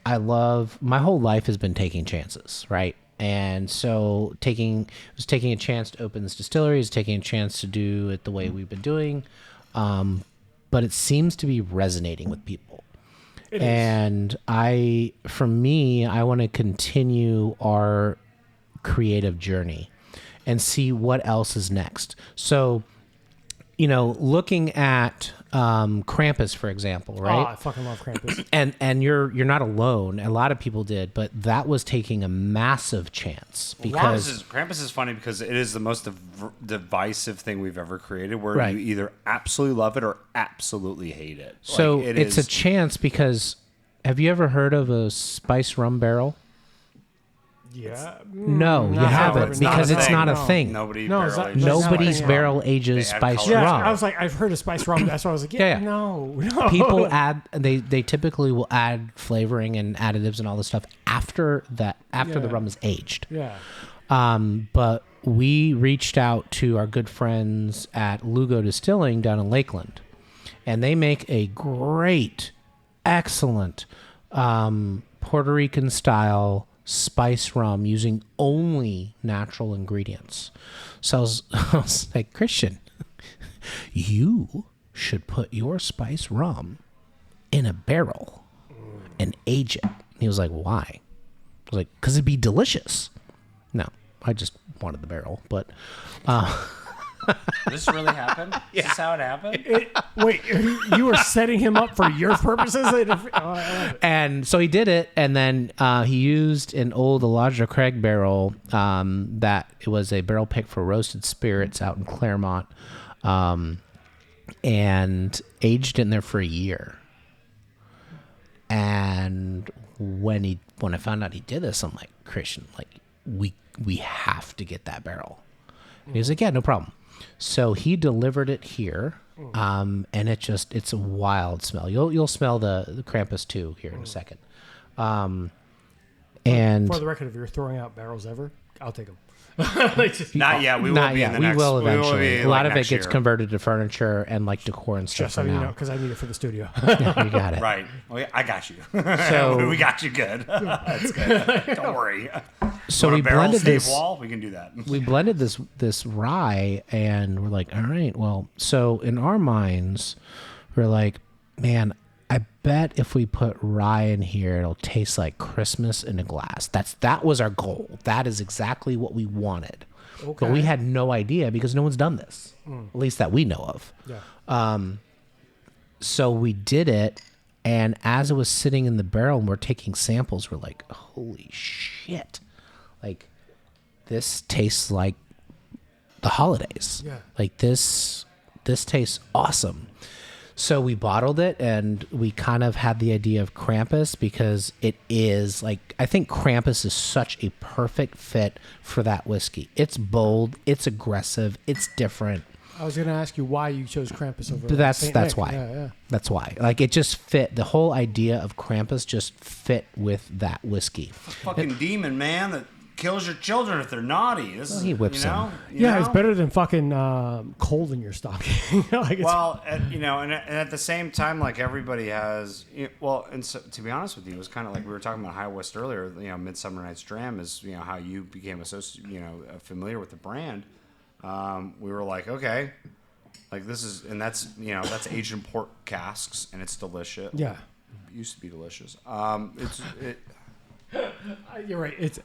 I love, my whole life has been taking chances, right? And so taking a chance to open this distillery, is taking a chance to do it the way we've been doing. But it seems to be resonating with people. And for me, I want to continue our creative journey and see what else is next. So, looking at Krampus, for example, right? Oh, I fucking love Krampus. And you're not alone. A lot of people did, but that was taking a massive chance because Krampus is funny because it is the most divisive thing we've ever created, where Right. you either absolutely love it or absolutely hate it. so it's a chance because have you ever heard of a spice rum barrel? Yeah. No, you Not haven't ever. because it's not a No. thing. Nobody No, barrel it's not- ages. Nobody's Yeah. barrel ages They add spice color. Yeah, rum. I was like, I've heard of spice rum. That's why I was like, Yeah. no. People add they typically will add flavoring and additives and all this stuff after the rum is aged. Yeah. But we reached out to our good friends at Lugo Distilling down in Lakeland, and they make a great, excellent Puerto Rican style spice rum using only natural ingredients. So I was like, Christian, you should put your spice rum in a barrel and age it. And he was like, why? I was like, because it'd be delicious. No, I just wanted the barrel, but This really happened? Is this how it happened? Wait, you were setting him up for your purposes? I love it. and so he did it, and then he used an old Elijah Craig barrel that it was a barrel pick for roasted spirits out in Claremont, and aged in there for a year. And when I found out he did this, I'm like, Christian, like we have to get that barrel. And he was like, yeah, no problem. So he delivered it here, and it's a wild smell. You'll smell the Krampus too here in a second. And For the record, if you're throwing out barrels ever, I'll take them. Not yet. We will not be yet. in the We next. will we will eventually. be, A lot like, of it next gets year. converted to furniture and like decor and stuff Just so for you now. know, because I need it for the studio. Yeah, you got it. Right. Well, yeah, I got you. So- we got you good. That's good. Don't worry. So Want we a barrel blended stave this. wall? We can do that. We blended this rye, and we're like, all right, well, so in our minds, we're like, man, I bet if we put rye in here, it'll taste like Christmas in a glass. That was our goal. That is exactly what we wanted. Okay. But we had no idea because no one's done this, at least that we know of. Yeah. So we did it, and as it was sitting in the barrel and we're taking samples, we're like, holy shit. Like, this tastes like the holidays. Yeah. Like, this tastes awesome. So we bottled it, and we kind of had the idea of Krampus because it is, like, I think Krampus is such a perfect fit for that whiskey. It's bold, it's aggressive, it's different. I was going to ask you why you chose Krampus over But that's Saint that's Nick. why. Yeah. That's why. Like, it just fit. The whole idea of Krampus just fit with that whiskey. Fucking demon, man, that kills your children if they're naughty. This is, he whips you know, them. you Yeah, know? it's better than fucking cold in your stocking. Like, it's, Well, and at the same time, like, everybody has. And so, to be honest with you, it was kind of like we were talking about High West earlier. Midsummer Night's Dram is how you became familiar with the brand. We were like, okay, like this is, and that's aged in port casks, and it's delicious. yeah. It used to be delicious. You're right. It's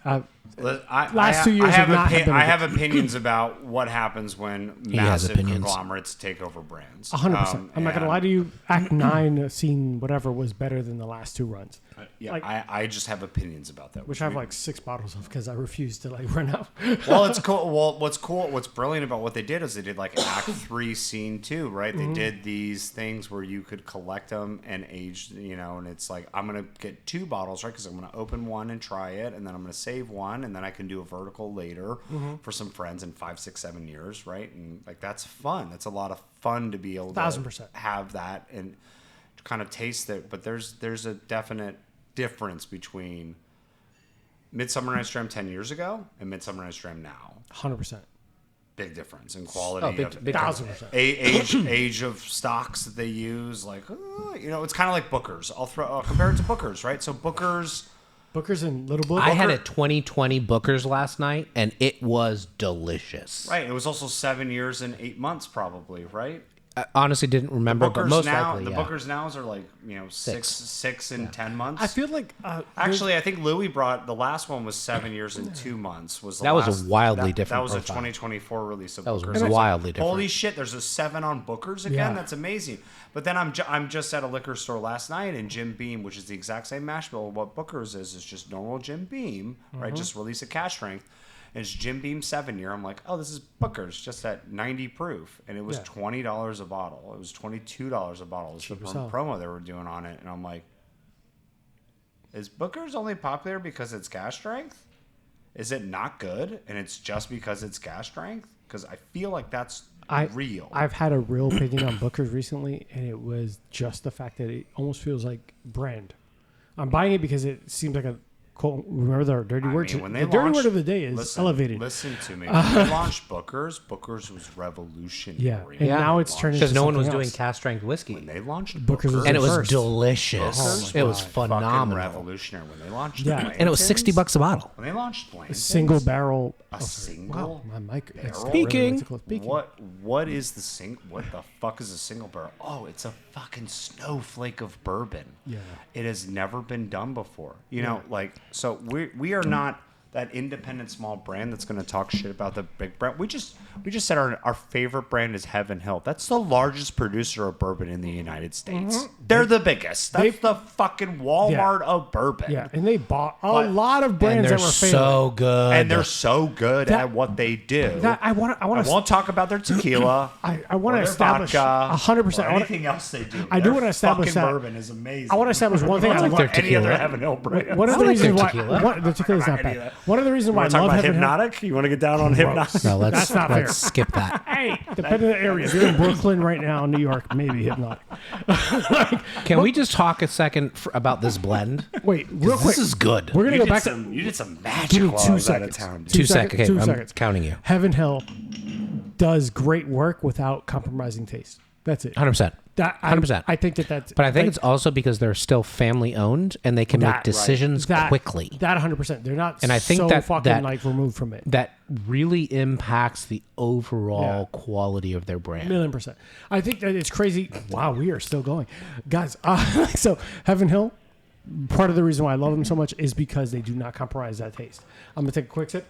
Last 2 years have not been I have opinions about what happens when He has massive opinions. conglomerates take over brands. 100%. I'm not going to lie to you. Act 9, scene whatever, was better than the last 2 runs. Yeah, Like- I just have opinions about that. Which I have like 6 bottles of because I refuse to like run out. Well, it's cool. Well, what's brilliant about what they did is they did like Act 3, Scene 2, right? They did these things where you could collect them and age, and it's like, I'm going to get 2 bottles, right? Because I'm going to open one and try it, and then I'm going to save one, and then I can do a vertical later for some friends in 5, 6, 7 years, right? And like, that's fun. That's a lot of fun to be able to 1000%. have that and kind of taste it. But there's a definite difference between Midsummer Night's Dream 10 years ago and Midsummer Night's Dream now. 100%. Big difference in quality. big 1,000%. Age of stocks that they use. Like, it's kind of like Booker's. I'll compare it to Booker's, right? So Booker's and Little Book. I had a 2020 Booker's last night, and it was delicious. Right. It was also 7 years and 8 months, probably, right? I honestly didn't remember, but most likely, the yeah. Booker's nows are like 6 and 10 months. I feel like Actually, I think Louis brought the last one was 7 years and 2 months. That was a wildly different That was profile. a 2024 release of That was Booker's. wildly different. Holy shit! There's a 7 on Booker's again. Yeah. That's amazing. But then I'm just at a liquor store last night, and Jim Beam, which is the exact same mash bill. What Booker's is just normal Jim Beam, right? Just release a cash strength. And it's Jim Beam 7-year. I'm like, oh, this is Booker's, just at 90 proof. And it was $20 a bottle. It was $22 a bottle. It's the promo they were doing on it. And I'm like, is Booker's only popular because it's gas strength? Is it not good? And it's just because it's gas strength? Because I feel like that's real. I've had a real opinion on Booker's recently, and it was just the fact that it almost feels like brand. I'm buying it because it seems like a... Cool. Remember their dirty word? The dirty word of the day is elevated. Listen to me. When they launched Booker's was revolutionary. Yeah, and now it's turning because into no one was something doing else. cast strength whiskey, When they launched Booker's Booker's, and it was first. delicious. Booker's It was fucking phenomenal, revolutionary. When they launched Yeah. and it was $60 a bottle. When they launched Blanton's, Single barrel. a single Wow, my mic. barrel? Speaking. What is the what the fuck is a single barrel? Oh, it's a fucking snowflake of bourbon. Yeah. It has never been done before. So we are not that independent small brand that's going to talk shit about the big brand. We just said our favorite brand is Heaven Hill. That's the largest producer of bourbon in the United States. They're the biggest. That's the fucking Walmart of bourbon. Yeah, and they bought a lot of And brands they're that were so good. And they're so good That- at what they do. I won't talk about their tequila. I want or to their establish vodka, 100%. or anything else they do. I do Their want to establish fucking that. bourbon is amazing. I want to establish one thing. I like their any other tequila. Heaven Hill brand. One of I the like reasons their why tequila. the tequila is not any of bad. that. One of the reasons why I Want to talk love about Heaven Hill. Hypnotic? You want to get down on Hypnotic? No, That's not fair. let's skip that. Hey, depending on the area. If you're in Brooklyn right now, New York, maybe Hypnotic. Can we just talk a second about this blend? Wait, real quick. This is good. We're gonna You go back did some magic Give me while I 2 was out of seconds. town. 2 seconds. Okay, 2 I'm seconds. counting you. Heaven Hill does great work without compromising taste. That's it. 100%. 100%. I think that's. But I think it's also because they're still family owned and they can make decisions quickly. That 100%. They're not. And I think so that- fucking that- like removed from it. That really impacts the overall quality of their brand. 1,000,000%. I think that it's crazy. Wow, we are still going, guys. So Heaven Hill. Part of the reason why I love them so much is because they do not compromise that taste. I'm gonna take a quick sip.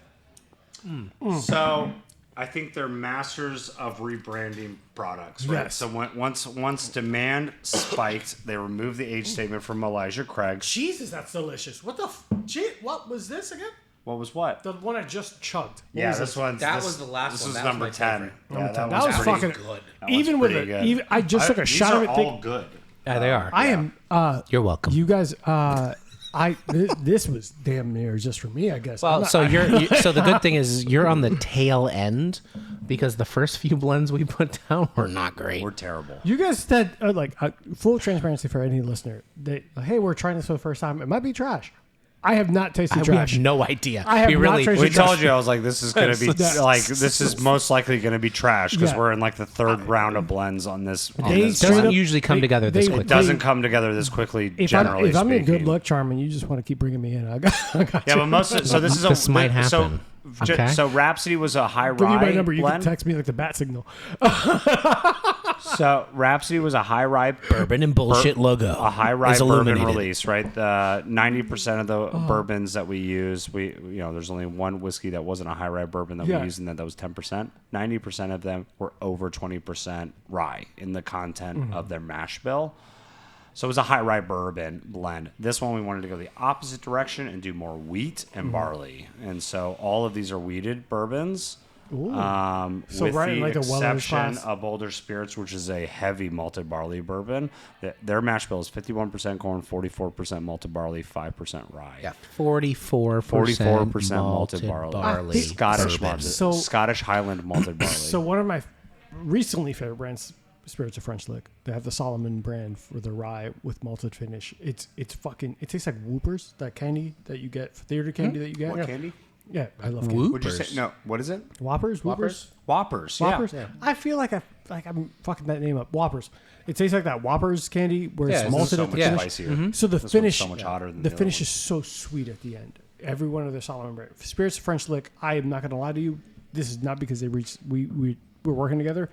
So I think they're masters of rebranding products, right? Yes. So once demand spiked, they removed the age statement from Elijah Craig's. Jesus, that's delicious. What the? What was this again? What was what? The one I just chugged. What Yeah, was this one's That this- was the last This one. was That was number my 10. favorite. Yeah, That was pretty fucking good. That even was with pretty it. good. Even I just took a These shot are of it. all good. Yeah, they are. I am. You're welcome. You guys. This was damn near just for me, I guess. Well, so so the good thing is you're on the tail end because the first few blends we put down were not great. We're terrible. you guys said full transparency for any listener that hey, we're trying this for the first time. It might be trash. I have not tasted We trash. have no idea. I have we not really tasted We trash. told you, I was like, this is gonna be this is most likely gonna be trash because Yeah. we're in like the third round of blends on this. They it doesn't straight up- usually come together this they- quickly. Doesn't come together this quickly. If Generally I'm in speaking. good luck charm and you just want to keep bringing me in, I got Yeah, you. but most of, so this is This might happen. Okay. So Rhapsody was a high Give you my rye number. You can blend. text me like the bat signal. So Rhapsody was a high rye Bourbon and bullshit logo. a high rye is bourbon illuminated. release, right? 90% of the bourbons that we use, there's only one whiskey that wasn't a high rye bourbon that we used, and that was 10%. 90% of them were over 20% rye in the content of their mash bill. So it was a high rye bourbon blend. This one we wanted to go the opposite direction and do more wheat and barley, and so all of these are wheated bourbons. So With right in the like a well-aged exception class. of Boulder Spirits, which is a heavy malted barley bourbon. Their mash bill is 51% corn, 44% malted barley, 5% rye. Yeah, 44% malted barley. Scottish Scottish bourbon. So- Scottish Highland malted barley. So one of my recently favorite brands, Spirits of French Lick. They have the Solomon brand for the rye with malted finish. It's fucking. It tastes like Whoopers, that candy that you get, theater candy that you get. What candy? Yeah, I love candy. Would you say no? What is it? Whoppers. Whoppers. Whoppers. Yeah. I feel like I'm fucking that name up. Whoppers. It tastes like that Whoppers candy where Yeah, it's it's malted so at the much finish. spicier. So the This one's finish, so much hotter than the the finish other is so sweet at the end. Every one of the Solomon brand Spirits of French Lick. I am not going to lie to you. This is not because we're working together.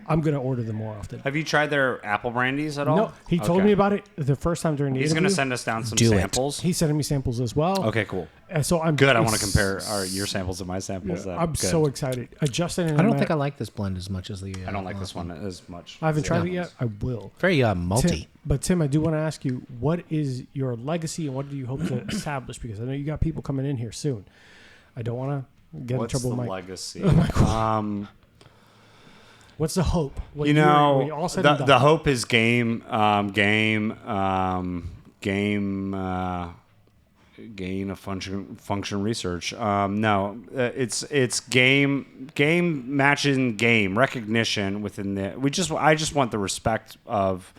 I'm going to order them more often. Have you tried their apple brandies at all? No, he told me about it the first time during the He's going interview. to send us down some Do it. samples. He's sending me samples as well. Okay, cool. And so I'm Good. I want to compare your samples to my samples. I'm Good. so excited. Justin and I don't think I like this blend as much as the. I don't like this one as much. I haven't tried Yeah. it yet. I will. Very malty. Tim, I do want to ask you, what is your legacy and what do you hope to establish? Because I know you got people coming in here soon. I don't want to get What's in trouble the with Mike. legacy? What's the hope? When You when know, you're all said and the done? hope is gain of function research. No, it's game matching game recognition within the. I just want the respect of.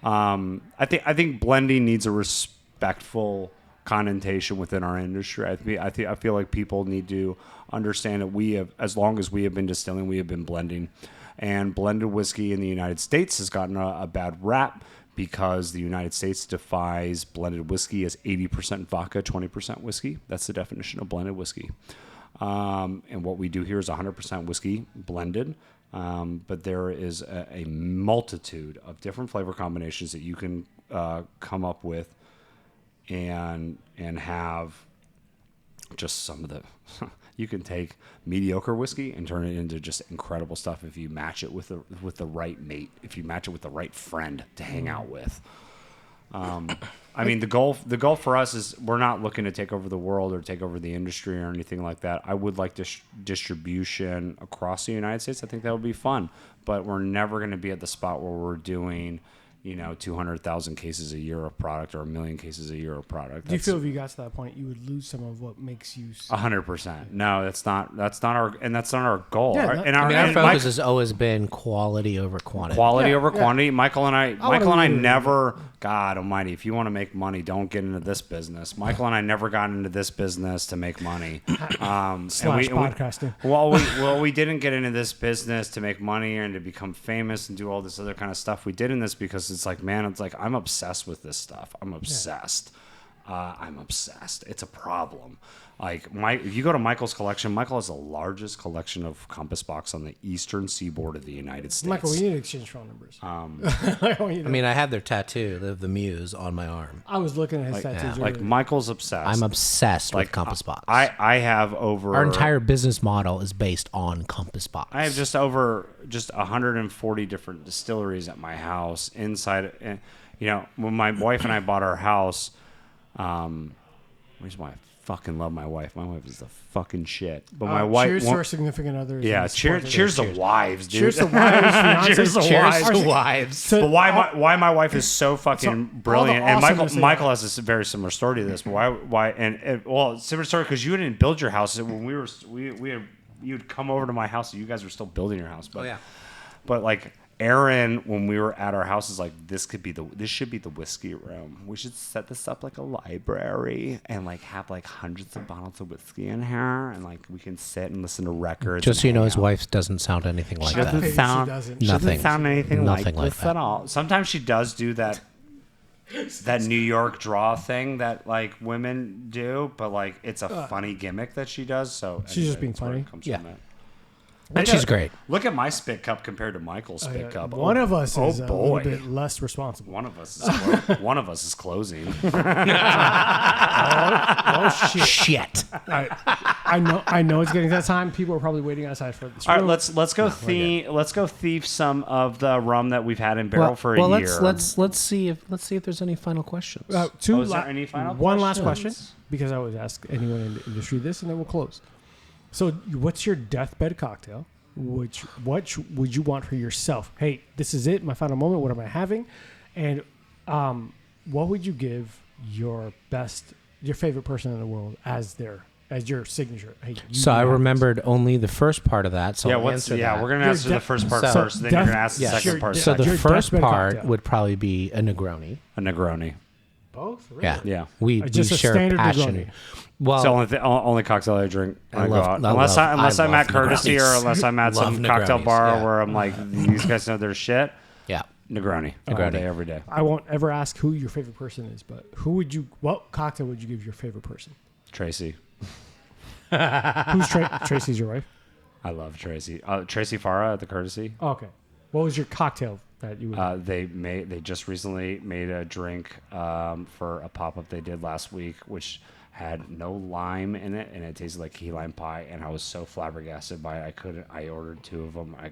I think blending needs a respectful connotation within our industry. I feel like people need to understand that we have, as long as we have been distilling, we have been blending. And blended whiskey in the United States has gotten a bad rap because the United States defines blended whiskey as 80% vodka, 20% whiskey. That's the definition of blended whiskey. And what we do here is 100% whiskey blended. But there is a multitude of different flavor combinations that you can come up with and have just some of the... You can take mediocre whiskey and turn it into just incredible stuff if you match it with the right mate, if you match it with the right friend to hang out with. I mean, the goal for us is we're not looking to take over the world or take over the industry or anything like that. I would like distribution across the United States. I think that would be fun, but we're never going to be at the spot where we're doing 200,000 cases a year of product or 1 million cases a year of product. Do you feel if you got to that point, you would lose some of what makes you... 100%. No, that's not our goal. Yeah, Our focus has always been quality over quantity. Quality over quantity. Michael and I agree. never, God almighty, if you want to make money, don't get into this business. Michael and I never got into this business to make money. podcasting. We didn't get into this business to make money and to become famous and do all this other kind of stuff. We did in this because it's like, man, it's like, I'm obsessed with this stuff. I'm obsessed. I'm obsessed. It's a problem. Like if you go to Michael's collection, Michael has the largest collection of compass box on the eastern seaboard of the United States. Michael, we need to exchange phone numbers. I mean, I have their tattoo, the muse, on my arm. I was looking at his tattoos. Like Michael's obsessed. I'm obsessed with compass box. I have over Our entire business model is based on compass box. I have just 140 different distilleries at my house inside. When my wife and I bought our house, reason why I fucking love my wife. My wife is the fucking shit. But my wife. Cheers to our significant others. Yeah, cheers to wives, dude. Cheers to wives. Cheers to wives. to wives. But why my wife is so fucking brilliant, and Michael has this very similar story to this. But why similar story because you didn't build your house when you'd come over to my house. And you guys were still building your house. But, but like Aaron, when we were at our house, is like, this should be the whiskey room. We should set this up like a library and like have like hundreds of bottles of whiskey in here, and like we can sit and listen to records. Just so you know, his wife doesn't sound anything like that. She doesn't. Nothing. Sound anything like Nothing like this that. at all. Sometimes she does do that New York draw thing that like women do, but like it's a funny gimmick that she does. So She's just being that's where funny. it comes Yeah. from it. And she's great. Look at my spit cup compared to Michael's spit cup. One of us is a little boy. bit less responsible. One of us is closing. Oh shit! Shit. I know it's getting to that time. People are probably waiting outside for this. All room. right, let's go thief some of the rum that we've had in barrel for a year. Let's see if there's any final questions. Is there any final one last questions? question, because I always ask anyone in the industry this, and then we'll close. So, what's your deathbed cocktail? What would you want for yourself? Hey, this is it, my final moment. What am I having? And what would you give your favorite person in the world as their as your signature? Hey, So I remembered only the first part of that. So Yeah, I'll answer that. we're gonna answer the first part so first, then you're gonna ask the Yes. second part. So the Your first deathbed part cocktail. would probably be a Negroni. a Negroni. both. Really? Yeah, Yeah. We Just a share standard passion. Negroni. Well, It's the only cocktail I drink when I, go out. I Unless love I'm at Courtesy Negronis. or unless I'm at Love some cocktail Negronis, bar yeah. where I'm like, these guys know their shit. yeah. Negroni. All Negroni. day, every day. I won't ever ask who your favorite person is, but what cocktail would you give your favorite person? Tracy. Who's Tracy's your wife? I love Tracy. Tracy Farah at the Courtesy. Oh, okay. What was your cocktail that you would? They just recently made a drink for a pop-up they did last week, which had no lime in it, and it tasted like key lime pie, and I was so flabbergasted by it. I ordered 2 of them. I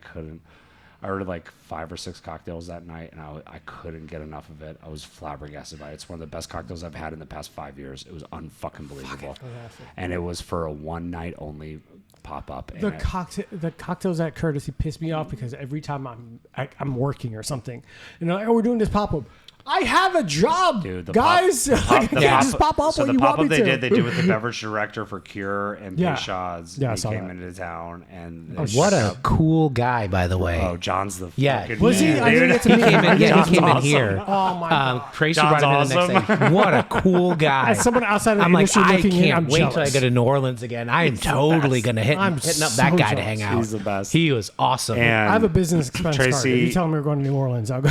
ordered like 5 or 6 cocktails that night, and I couldn't get enough of it. I was flabbergasted by it. It's one of the best cocktails I've had in the past 5 years. It was unfucking believable. And it was for a one night only pop-up. The cocktails at Courtesy piss me off because every time I'm working or something, and they're like, "Oh, we're doing this pop-up." I have a job, Dude, guys. I can't just pop up so when the you want pop-up me to. they did with the beverage director for Cure and Yeah. Peychaud's. Yeah, I He saw came that. into town, and What a cool guy, by the way. Oh, John's the Yeah. fucking Was he? man, I didn't dude. get to meet him. Came in, yeah, John's he came in awesome. here. Oh my god! Tracy John's brought him in the next day. What a cool guy. As someone outside of the I'm like, industry I looking in, I'm can't wait till I jealous. go to New Orleans again. I am totally going to hitting up so that guy to jealous. hang out. He's the best. He was awesome. And I have a business expense card. If Tracy- you tell me we're going to New Orleans, I'll go.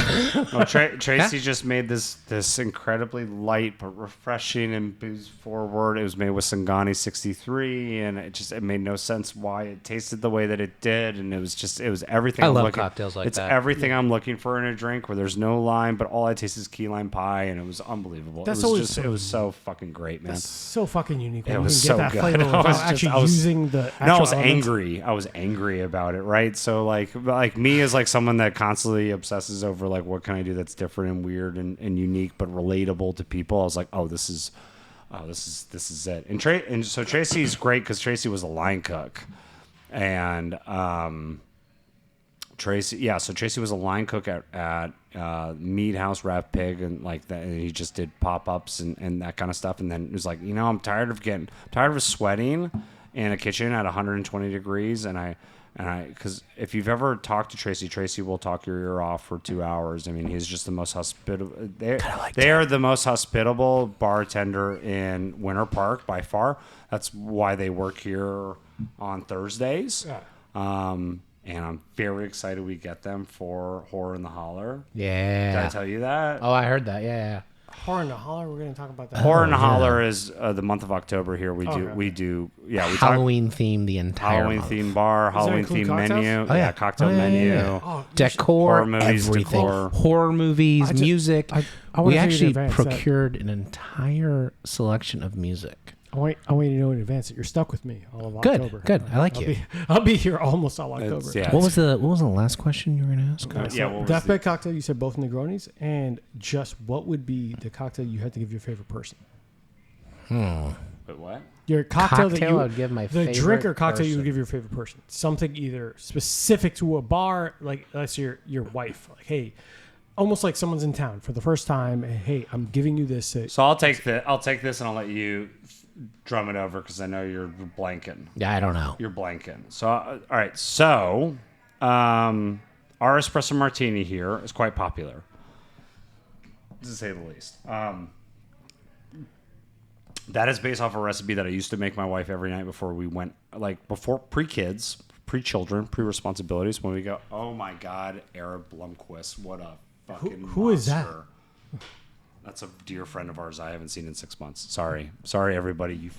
Well, Tracy just made this incredibly light but refreshing and booze forward. It was made with Sangani 63, and it made no sense why it tasted the way that it did, and it was everything. I I'm love looking, cocktails like it's that. everything I'm looking for in a drink where there's no lime, but all I taste is key lime pie, and it was unbelievable. That's it was always just so it was so fucking great, man. So fucking unique. When It you was can get so that good. flavor I was without actually using the. No, I actual was elements. angry. I was angry about it, right? So like me as like someone that constantly obsesses over like what can I do that's different and weird and unique but relatable to people. I was like, this is it. And so Tracy's great because Tracy was a line cook, and Tracy was a line cook at Meat House Rat Pig and like that. And he just did pop-ups and that kind of stuff. And then it was like, I'm tired of sweating in a kitchen at 120 degrees. And because if you've ever talked to Tracy will talk your ear off for 2 hours. I mean, he's just the most hospitable. They are the most hospitable bartender in Winter Park by far. That's why they work here on Thursdays. Yeah. And I'm very excited we get them for Horror in the Holler. Yeah. Did I tell you that? Oh, I heard that. Yeah. Horror in the Holler. We're going to talk about that. Horror in the Holler is the month of October here. We Okay. do we Halloween themed the entire Halloween month. themed bar, Halloween include themed cocktails? menu, Oh, yeah. cocktail Oh, yeah, menu. yeah, yeah. Oh, Decor, Horror movies, everything. decor. Horror movies, I just- music. I wanna We tell you in actually advance that- procured an entire selection of music. I want you to know in advance that you're stuck with me all of Good, October. good. I like you. I'll be here almost all October. Yeah. What was the last question you were going to ask? So Yeah, what was deathbed cocktail. You said both Negronis, and just what would be the cocktail you had to give your favorite person? But what? Your cocktail, that you I would give my the favorite drink or cocktail you would person. give your favorite person. Something either specific to a bar, like that's your wife. Like, hey, almost like someone's in town for the first time. And, hey, I'm giving you this. So I'll take this and I'll let you drum it over because I know you're blanking. Yeah, I don't know. You're blanking. So all right. So our espresso martini here is quite popular, to say the least. That is based off a recipe that I used to make my wife every night before we went, like before pre-kids, pre-children, pre-responsibilities. When we go, oh my God, Arab Blomquist, what a fucking Who is that? monster. That's a dear friend of ours I haven't seen in 6 months. Sorry everybody, you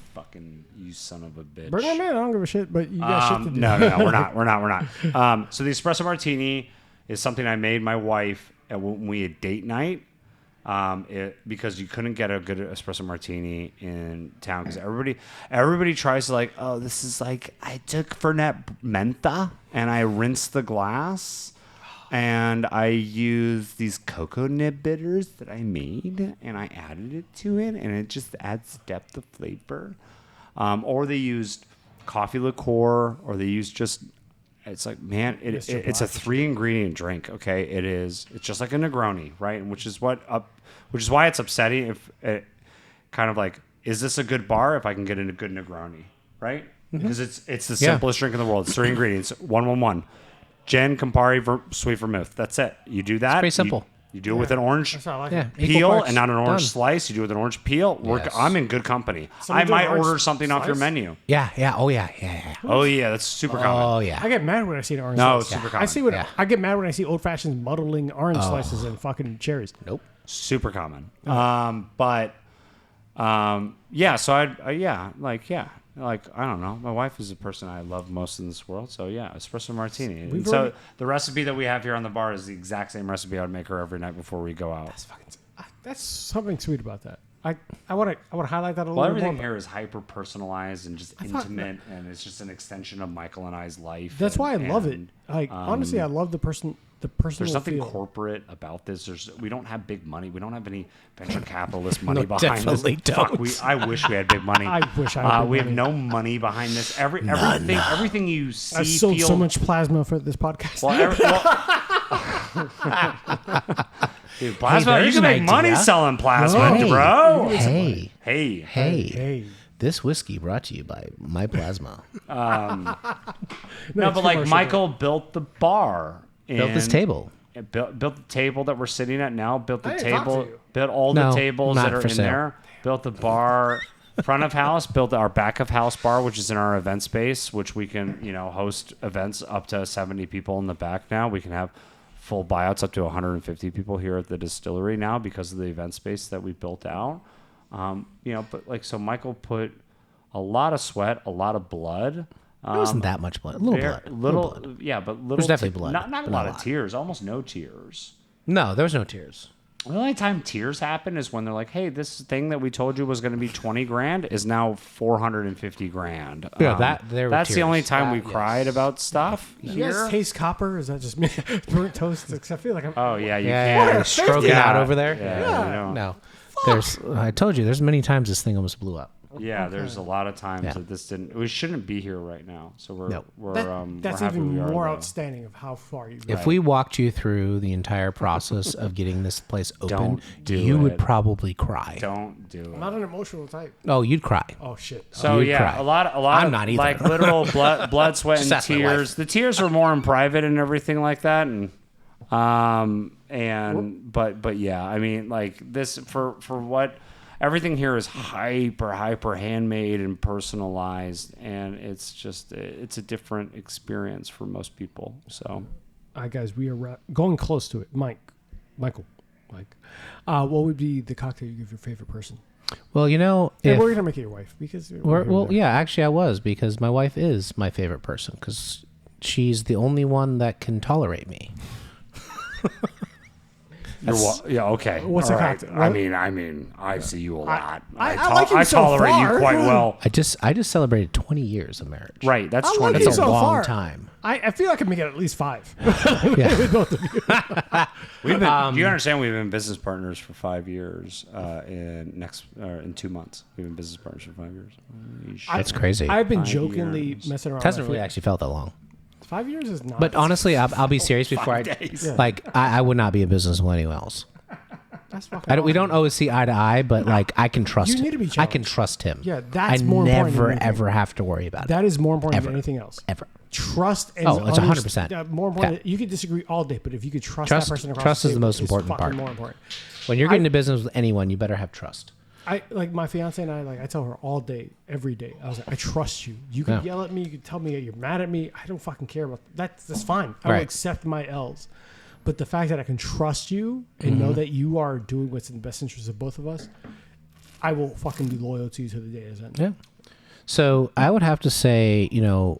son of a bitch. Bring him in. I don't give a shit. But you got shit to do. No, we're not. So the espresso martini is something I made my wife when we had date night. Because you couldn't get a good espresso martini in town because everybody tries to like, oh, this is like I took Fernet Mentha and I rinsed the glass and I used these cocoa nib bitters that I made and I added it to it and it just adds depth of flavor. Or they used coffee liqueur or they used just. It's like, man, it's a 3-ingredient drink. Okay, it's just like a Negroni, right? And which is why it's upsetting if it kind of like, is this a good bar if I can get in a good Negroni? right? Because it's the simplest drink in the world. It's 3 ingredients, 111. Gin, Campari, sweet vermouth. That's it. You do that. It's pretty simple. You do it with an orange That's how I like Yeah. it. Equal peel parts. and not an orange Done. slice. You do it with an orange peel. Yes. I'm in good company. Someone I do an might orange order something off your slice? menu. Yeah. Oh yeah. Oh yeah, that's super common. Oh I yeah. get mad when I see an orange No, slice. it's super I common. see what Yeah. I get mad when I see old fashions muddling orange slices and fucking cherries. Nope. Super common. Yeah. So like I don't know. My wife is the person I love most in this world. So yeah, espresso martini. And so the recipe that we have here on the bar is the exact same recipe I would make her every night before we go out. That's something sweet about that. I want to highlight that a Well, little bit everything more. here is hyper personalized and just intimate, and it's just an extension of Michael and I's life. That's why I love it. and, Like honestly, I love the personal There's nothing feel. corporate about this. We don't have big money. We don't have any venture capitalist money behind this. definitely Fuck, don't. I wish we had big money. I wish I had big We have money. no money behind this. Everything you see, I've sold feel, so much plasma for this podcast. Dude, plasma. You there's can an make money idea. selling plasma, No. bro. Hey. Hey. hey, This whiskey brought to you by My Plasma. No, it's but like commercial. Michael built the bar. Built this and- table. It built the table that we're sitting at now. Built the I didn't talk to table. you. Built all No, the tables not that are for in sale. there. Built the bar, front of house. Built our back of house bar, which is in our event space, which we can host events up to 70 people in the back. Now we can have full buyouts up to 150 people here at the distillery now because of the event space that we built out. But like so, Michael put a lot of sweat, a lot of blood. It wasn't that much blood. A little blood. Little, blood. yeah, but little. There's definitely blood, Not but a not lot a of lot. tears. Almost no tears. No, there was no tears. The only time tears happen is when they're like, "Hey, this thing that we told you was going to be 20 grand is now 450 grand." Yeah, there were that's the tears. only time we Yes. cried about stuff you here. guys taste copper? Is that just me? Burnt toast? 'Cause I feel like I'm. Oh yeah, you Yeah, can. stroking Yeah. out over there. Yeah, you know. No, there's. I told you, there's many times this thing almost blew up. Yeah, there's a lot of times Yeah. that this didn't. We shouldn't be here right now. So we're Nope. we're That's we're happy even we are, more though. outstanding of how far you go. If we walked you through the entire process of getting this place open, Don't do you would it. probably probably cry. Don't do it. I'm not an emotional type. Oh, you'd cry. Oh shit. So You'd yeah, cry. a lot I'm of not either. like literal blood, sweat, Just and ask my wife. tears. The tears were more in private and everything like that, but yeah, I mean, like this for what everything here is hyper handmade and personalized, and it's a different experience for most people. So All right, guys, we are going close to it. Michael. What would be the cocktail you give your favorite person? Well, And if we're gonna make it your wife because yeah, actually, I was because my wife is my favorite person because she's the only one that can tolerate me. yeah, okay. What's All a right. cocktail? I mean, I see you a lot. I like you I so tolerate far. you quite well. I just celebrated 20 years of marriage. Right, that's I like 20. you That's a so long far. time. I feel like I can make it at least 5. Yeah. We've been. Do you understand? We've been business partners for 5 years. In 2 months, we've been business partners for 5 years. Holy shit. It's crazy. I've been 5 jokingly years. messing around. It hasn't I really feel- actually felt that long. 5 years is not. But honestly, I'll be serious before days. I would not be in business with anyone else. that's fucking. We don't always see eye to eye, but like I can trust You him. need to be I can challenged. trust him. Yeah, that's I more important than never anything. ever have to worry about it. That is more important Ever. than anything else. Ever. Trust is Oh, it's 100%. more important. Okay. You could disagree all day, but if you could trust Trust- that person across trust the is the table, most important fucking part. More important. When you're getting into business with anyone, you better have trust. I like my fiance and I tell her all day, every day. I was like, I trust you. You can Yeah. yell at me. You can tell me you're mad at me. I don't fucking care about that. That's fine. I will Right. accept my L's. But the fact that I can trust you and know that you are doing what's in the best interest of both of us, I will fucking be loyal to you to the day is end. Yeah. So I would have to say,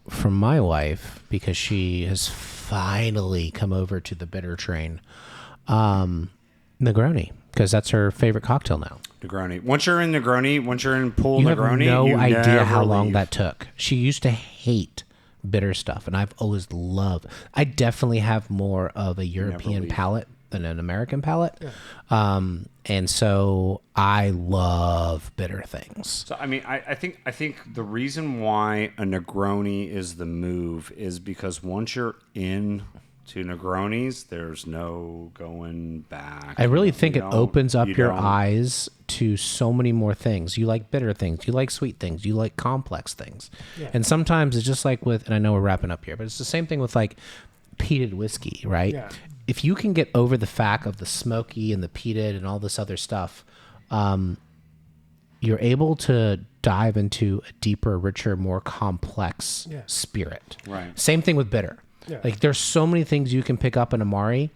from my wife, because she has finally come over to the bitter train, Negroni, because that's her favorite cocktail now. Negroni. Once you're in Negroni, once you're in pool You have Negroni, no you idea never how long leave. that took. She used to hate bitter stuff, and I've always loved. I definitely have more of a European leave. palate than an American palate, and so I love bitter things. So I mean, I think the reason why a Negroni is the move is because once you're in to Negronis, there's no going back. I really think You it don't- opens up you your don't- eyes to so many more things. You like bitter things. You like sweet things. You like complex things. Yeah. And sometimes it's just like with, and I know we're wrapping up here, but it's the same thing with like peated whiskey, right? Yeah. If you can get over the fact of the smoky and the peated and all this other stuff, you're able to dive into a deeper, richer, more complex Yeah. spirit. Right. Same thing with bitter. Yeah. Like there's so many things you can pick up in Amari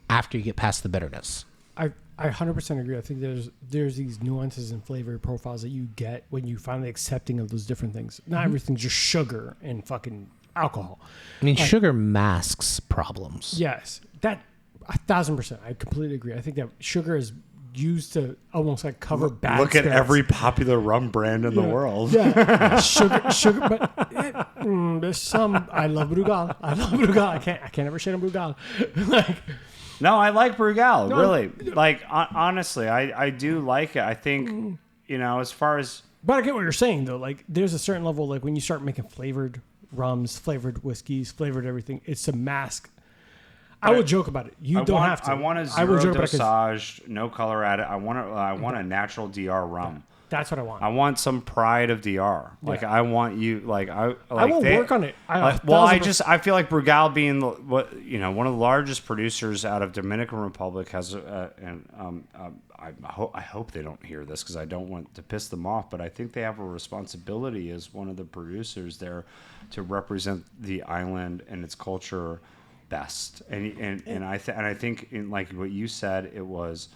after you get past the bitterness. I 100% agree. I think there's these nuances and flavor profiles that you get when you finally accepting of those different things. Not everything's just sugar and fucking alcohol. I mean, sugar masks problems. Yes, that 1,000%. I completely agree. I think that sugar is used to almost like cover bad. Look at spirits. every popular rum brand in the world. Yeah, sugar. But there's some. I love Brugal. I can't ever shit on Brugal. Like, No, I like Brugal. No, really. Like, honestly, I do like it. I think, as far as... but I get what you're saying though. Like, there's a certain level. Like when you start making flavored rums, flavored whiskeys, flavored everything, it's to mask. I will joke about it. You don't have to. I want a I will zero joke about it 'cause dosage, no color added. I want a natural DR rum. that's what I want. I want some pride of DR. Like Yeah. I want you. Like I will work on it. I feel like Brugal being one of the largest producers out of Dominican Republic has I hope they don't hear this because I don't want to piss them off, but I think they have a responsibility as one of the producers there to represent the island and its culture best. And I think in like what you said, it was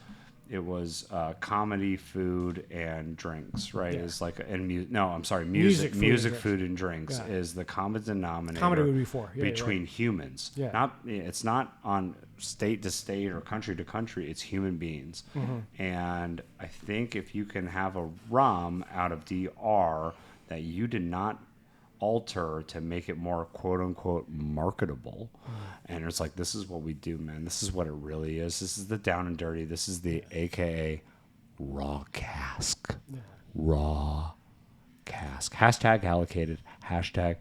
comedy, food, and drinks, right? Yeah. It's like music, Music, food, and drinks Yeah. is the common denominator. Comedy would be four. Yeah, you're between right. humans. Yeah. It's not on state to state or country to country. It's human beings. Mm-hmm. And I think if you can have a rum out of DR that you did not alter to make it more quote unquote marketable, and it's like, this is what we do, man. This is what it really is. This is the down and dirty. This is the AKA raw cask. Raw cask. Hashtag allocated. Hashtag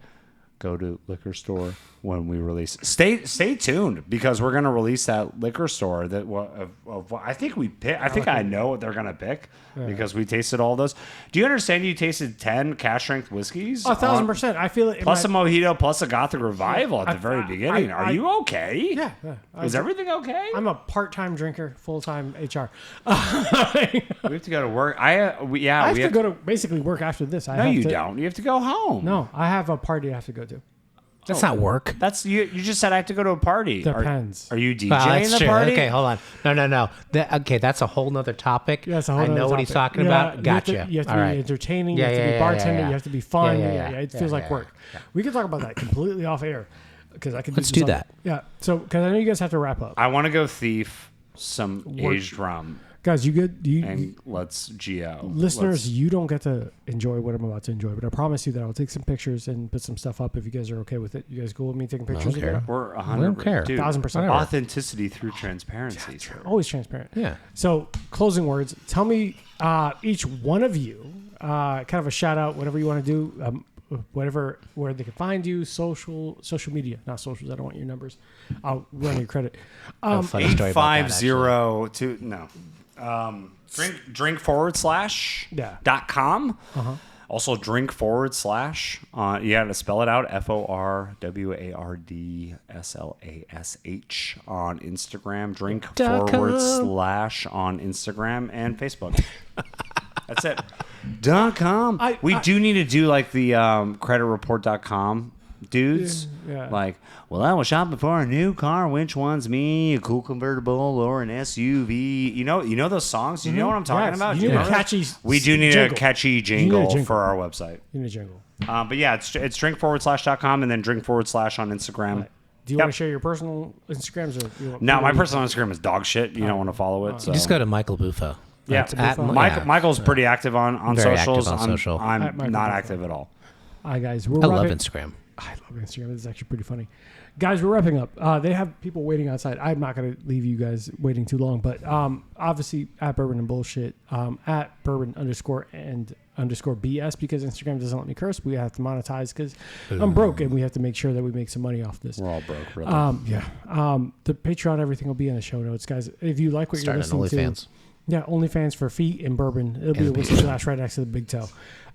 go to liquor store when we release. Stay tuned because we're gonna release that liquor store that I think we pick. I think I know what they're gonna pick because we tasted all those. Do you understand? You tasted 10 cash strength whiskeys, 1,000%. I feel it. plus a mojito, plus a Gothic revival at the very beginning. Are you okay? Yeah. Is everything okay? I'm a part-time drinker, full-time HR. We have to go to work. I have to go to basically work after this. No, you don't. You have to go home. No, I have a party I have to go to. That's not work. That's you. You just said I have to go to a party. Depends. Are you DJing That's the true. party? Okay, hold on. No. Okay, that's a whole nother topic. Yeah, it's a whole I know other what he's topic. talking Yeah, about. Gotcha. You have to All be right. entertaining. Yeah, You have to yeah, be yeah, bartender. yeah. You have to be fun. Yeah. It feels like work. We can talk about that completely off air because I could. Let's this do all- that. Yeah. So because I know you guys have to wrap up, I want to go thief some aged rum guys. You good? and let's GO. Listeners, you don't get to enjoy what I'm about to enjoy, but I promise you that I'll take some pictures and put some stuff up if you guys are okay with it. You guys cool with me taking pictures? care. We're I don't 100. care. Dude, 1,000%. authenticity through transparency. Sir. Always transparent. Yeah. So, closing words. Tell me, each one of you, kind of a shout out, whatever you want to do, where they can find you, social media, not socials. I don't want your numbers. I'll run your credit. Funny story about that, actually. 850 drink / Yeah. .com. Also drink / you got to spell it out, FORWARDSLASH on Instagram, drink / on Instagram and Facebook. That's it. .com. We do need to do like the creditreport.com dudes. Yeah. Like, well, I was shopping for a new car. Which one's me? A cool convertible or an SUV? You know those songs? You know what I'm talking Yes. about? You Do need a know catchy those? We do need jingle. a catchy You need a jingle jingle. for our website. You need a jingle. But yeah, it's drink / .com and then drink / on Instagram. Right. Do you want to share your personal Instagrams or? You want, No, my personal Instagram is dog shit. You don't want to follow it. So. Just go to Michael Buffa. Yeah, At- Michael's pretty active on Very socials. active on social. I'm At Michael not Buffa. active at all. Hi guys, I love Instagram. I love Instagram. It's actually pretty funny. Guys, we're wrapping up. They have people waiting outside. I'm not going to leave you guys waiting too long, but obviously at Bourbon and Bullshit, at Bourbon_and_BS, because Instagram doesn't let me curse. We have to monetize because I'm broke and we have to make sure that we make some money off this. We're all broke, really. The Patreon, everything will be in the show notes, guys. If you like what you're listening to. OnlyFans. Yeah, OnlyFans for feet and bourbon. It'll be a whiskey glass right next to the big toe.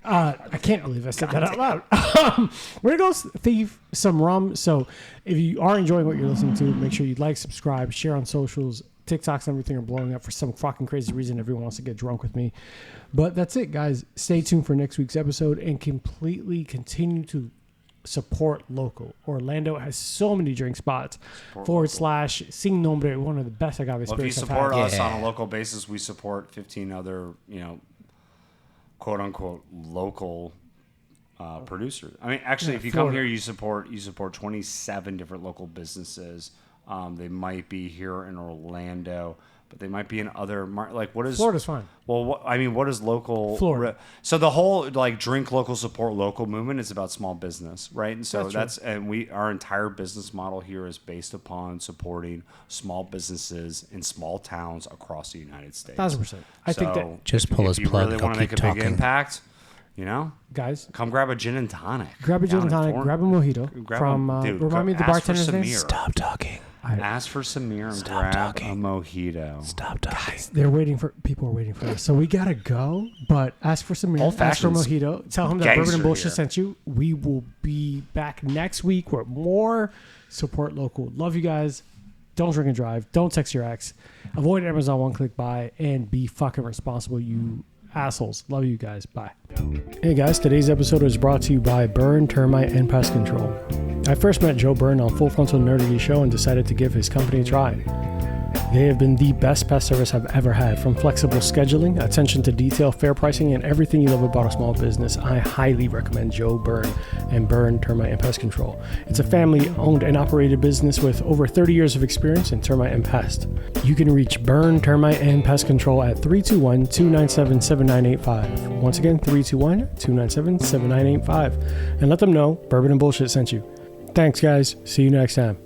I can't believe I said that out loud. We're going to go thieve some rum. So if you are enjoying what you're listening to, make sure you like, subscribe, share on socials. TikToks and everything are blowing up for some fucking crazy reason. Everyone wants to get drunk with me. But that's it, guys. Stay tuned for next week's episode and completely continue to support local. Orlando has so many drink spots. / Sin Nombre, one of the best agave spirits. If you support us on a local basis, we support 15 other, quote unquote local producers. I mean, actually, if you come here, you support 27 different local businesses. They might be here in Orlando, but they might be in other what is Florida's fine. Well, what is local? Florida. So the whole drink local, support local movement is about small business, right? And so our entire business model here is based upon supporting small businesses in small towns across the United States. 1,000%. I think that just pull his plug. If you really want to make a big impact, guys, come grab a gin and tonic. Grab a gin and tonic. Grab a mojito from. Remind me of the bartender's name. Stop talking. Ask for Samir and grab a mojito. Stop talking. Guys, people are waiting for us. So we got to go, but ask for Samir. Ask for mojito. Tell him that Bourbon and Bullshit sent you. We will be back next week with more support local. Love you guys. Don't drink and drive. Don't text your ex. Avoid Amazon one-click buy and be fucking responsible, you assholes. Love you guys. Bye. Hey guys, today's episode is brought to you by Burn, Termite, and Pest Control. I first met Joe Byrne on Full Frontal Nerdy Show and decided to give his company a try. They have been the best pest service I've ever had. From flexible scheduling, attention to detail, fair pricing, and everything you love about a small business, I highly recommend Joe Byrne and Burn, Termite, and Pest Control. It's a family-owned and operated business with over 30 years of experience in termite and pest. You can reach Burn, Termite, and Pest Control at 321-297-7985. Once again, 321-297-7985. And let them know Bourbon and Bullshit sent you. Thanks, guys. See you next time.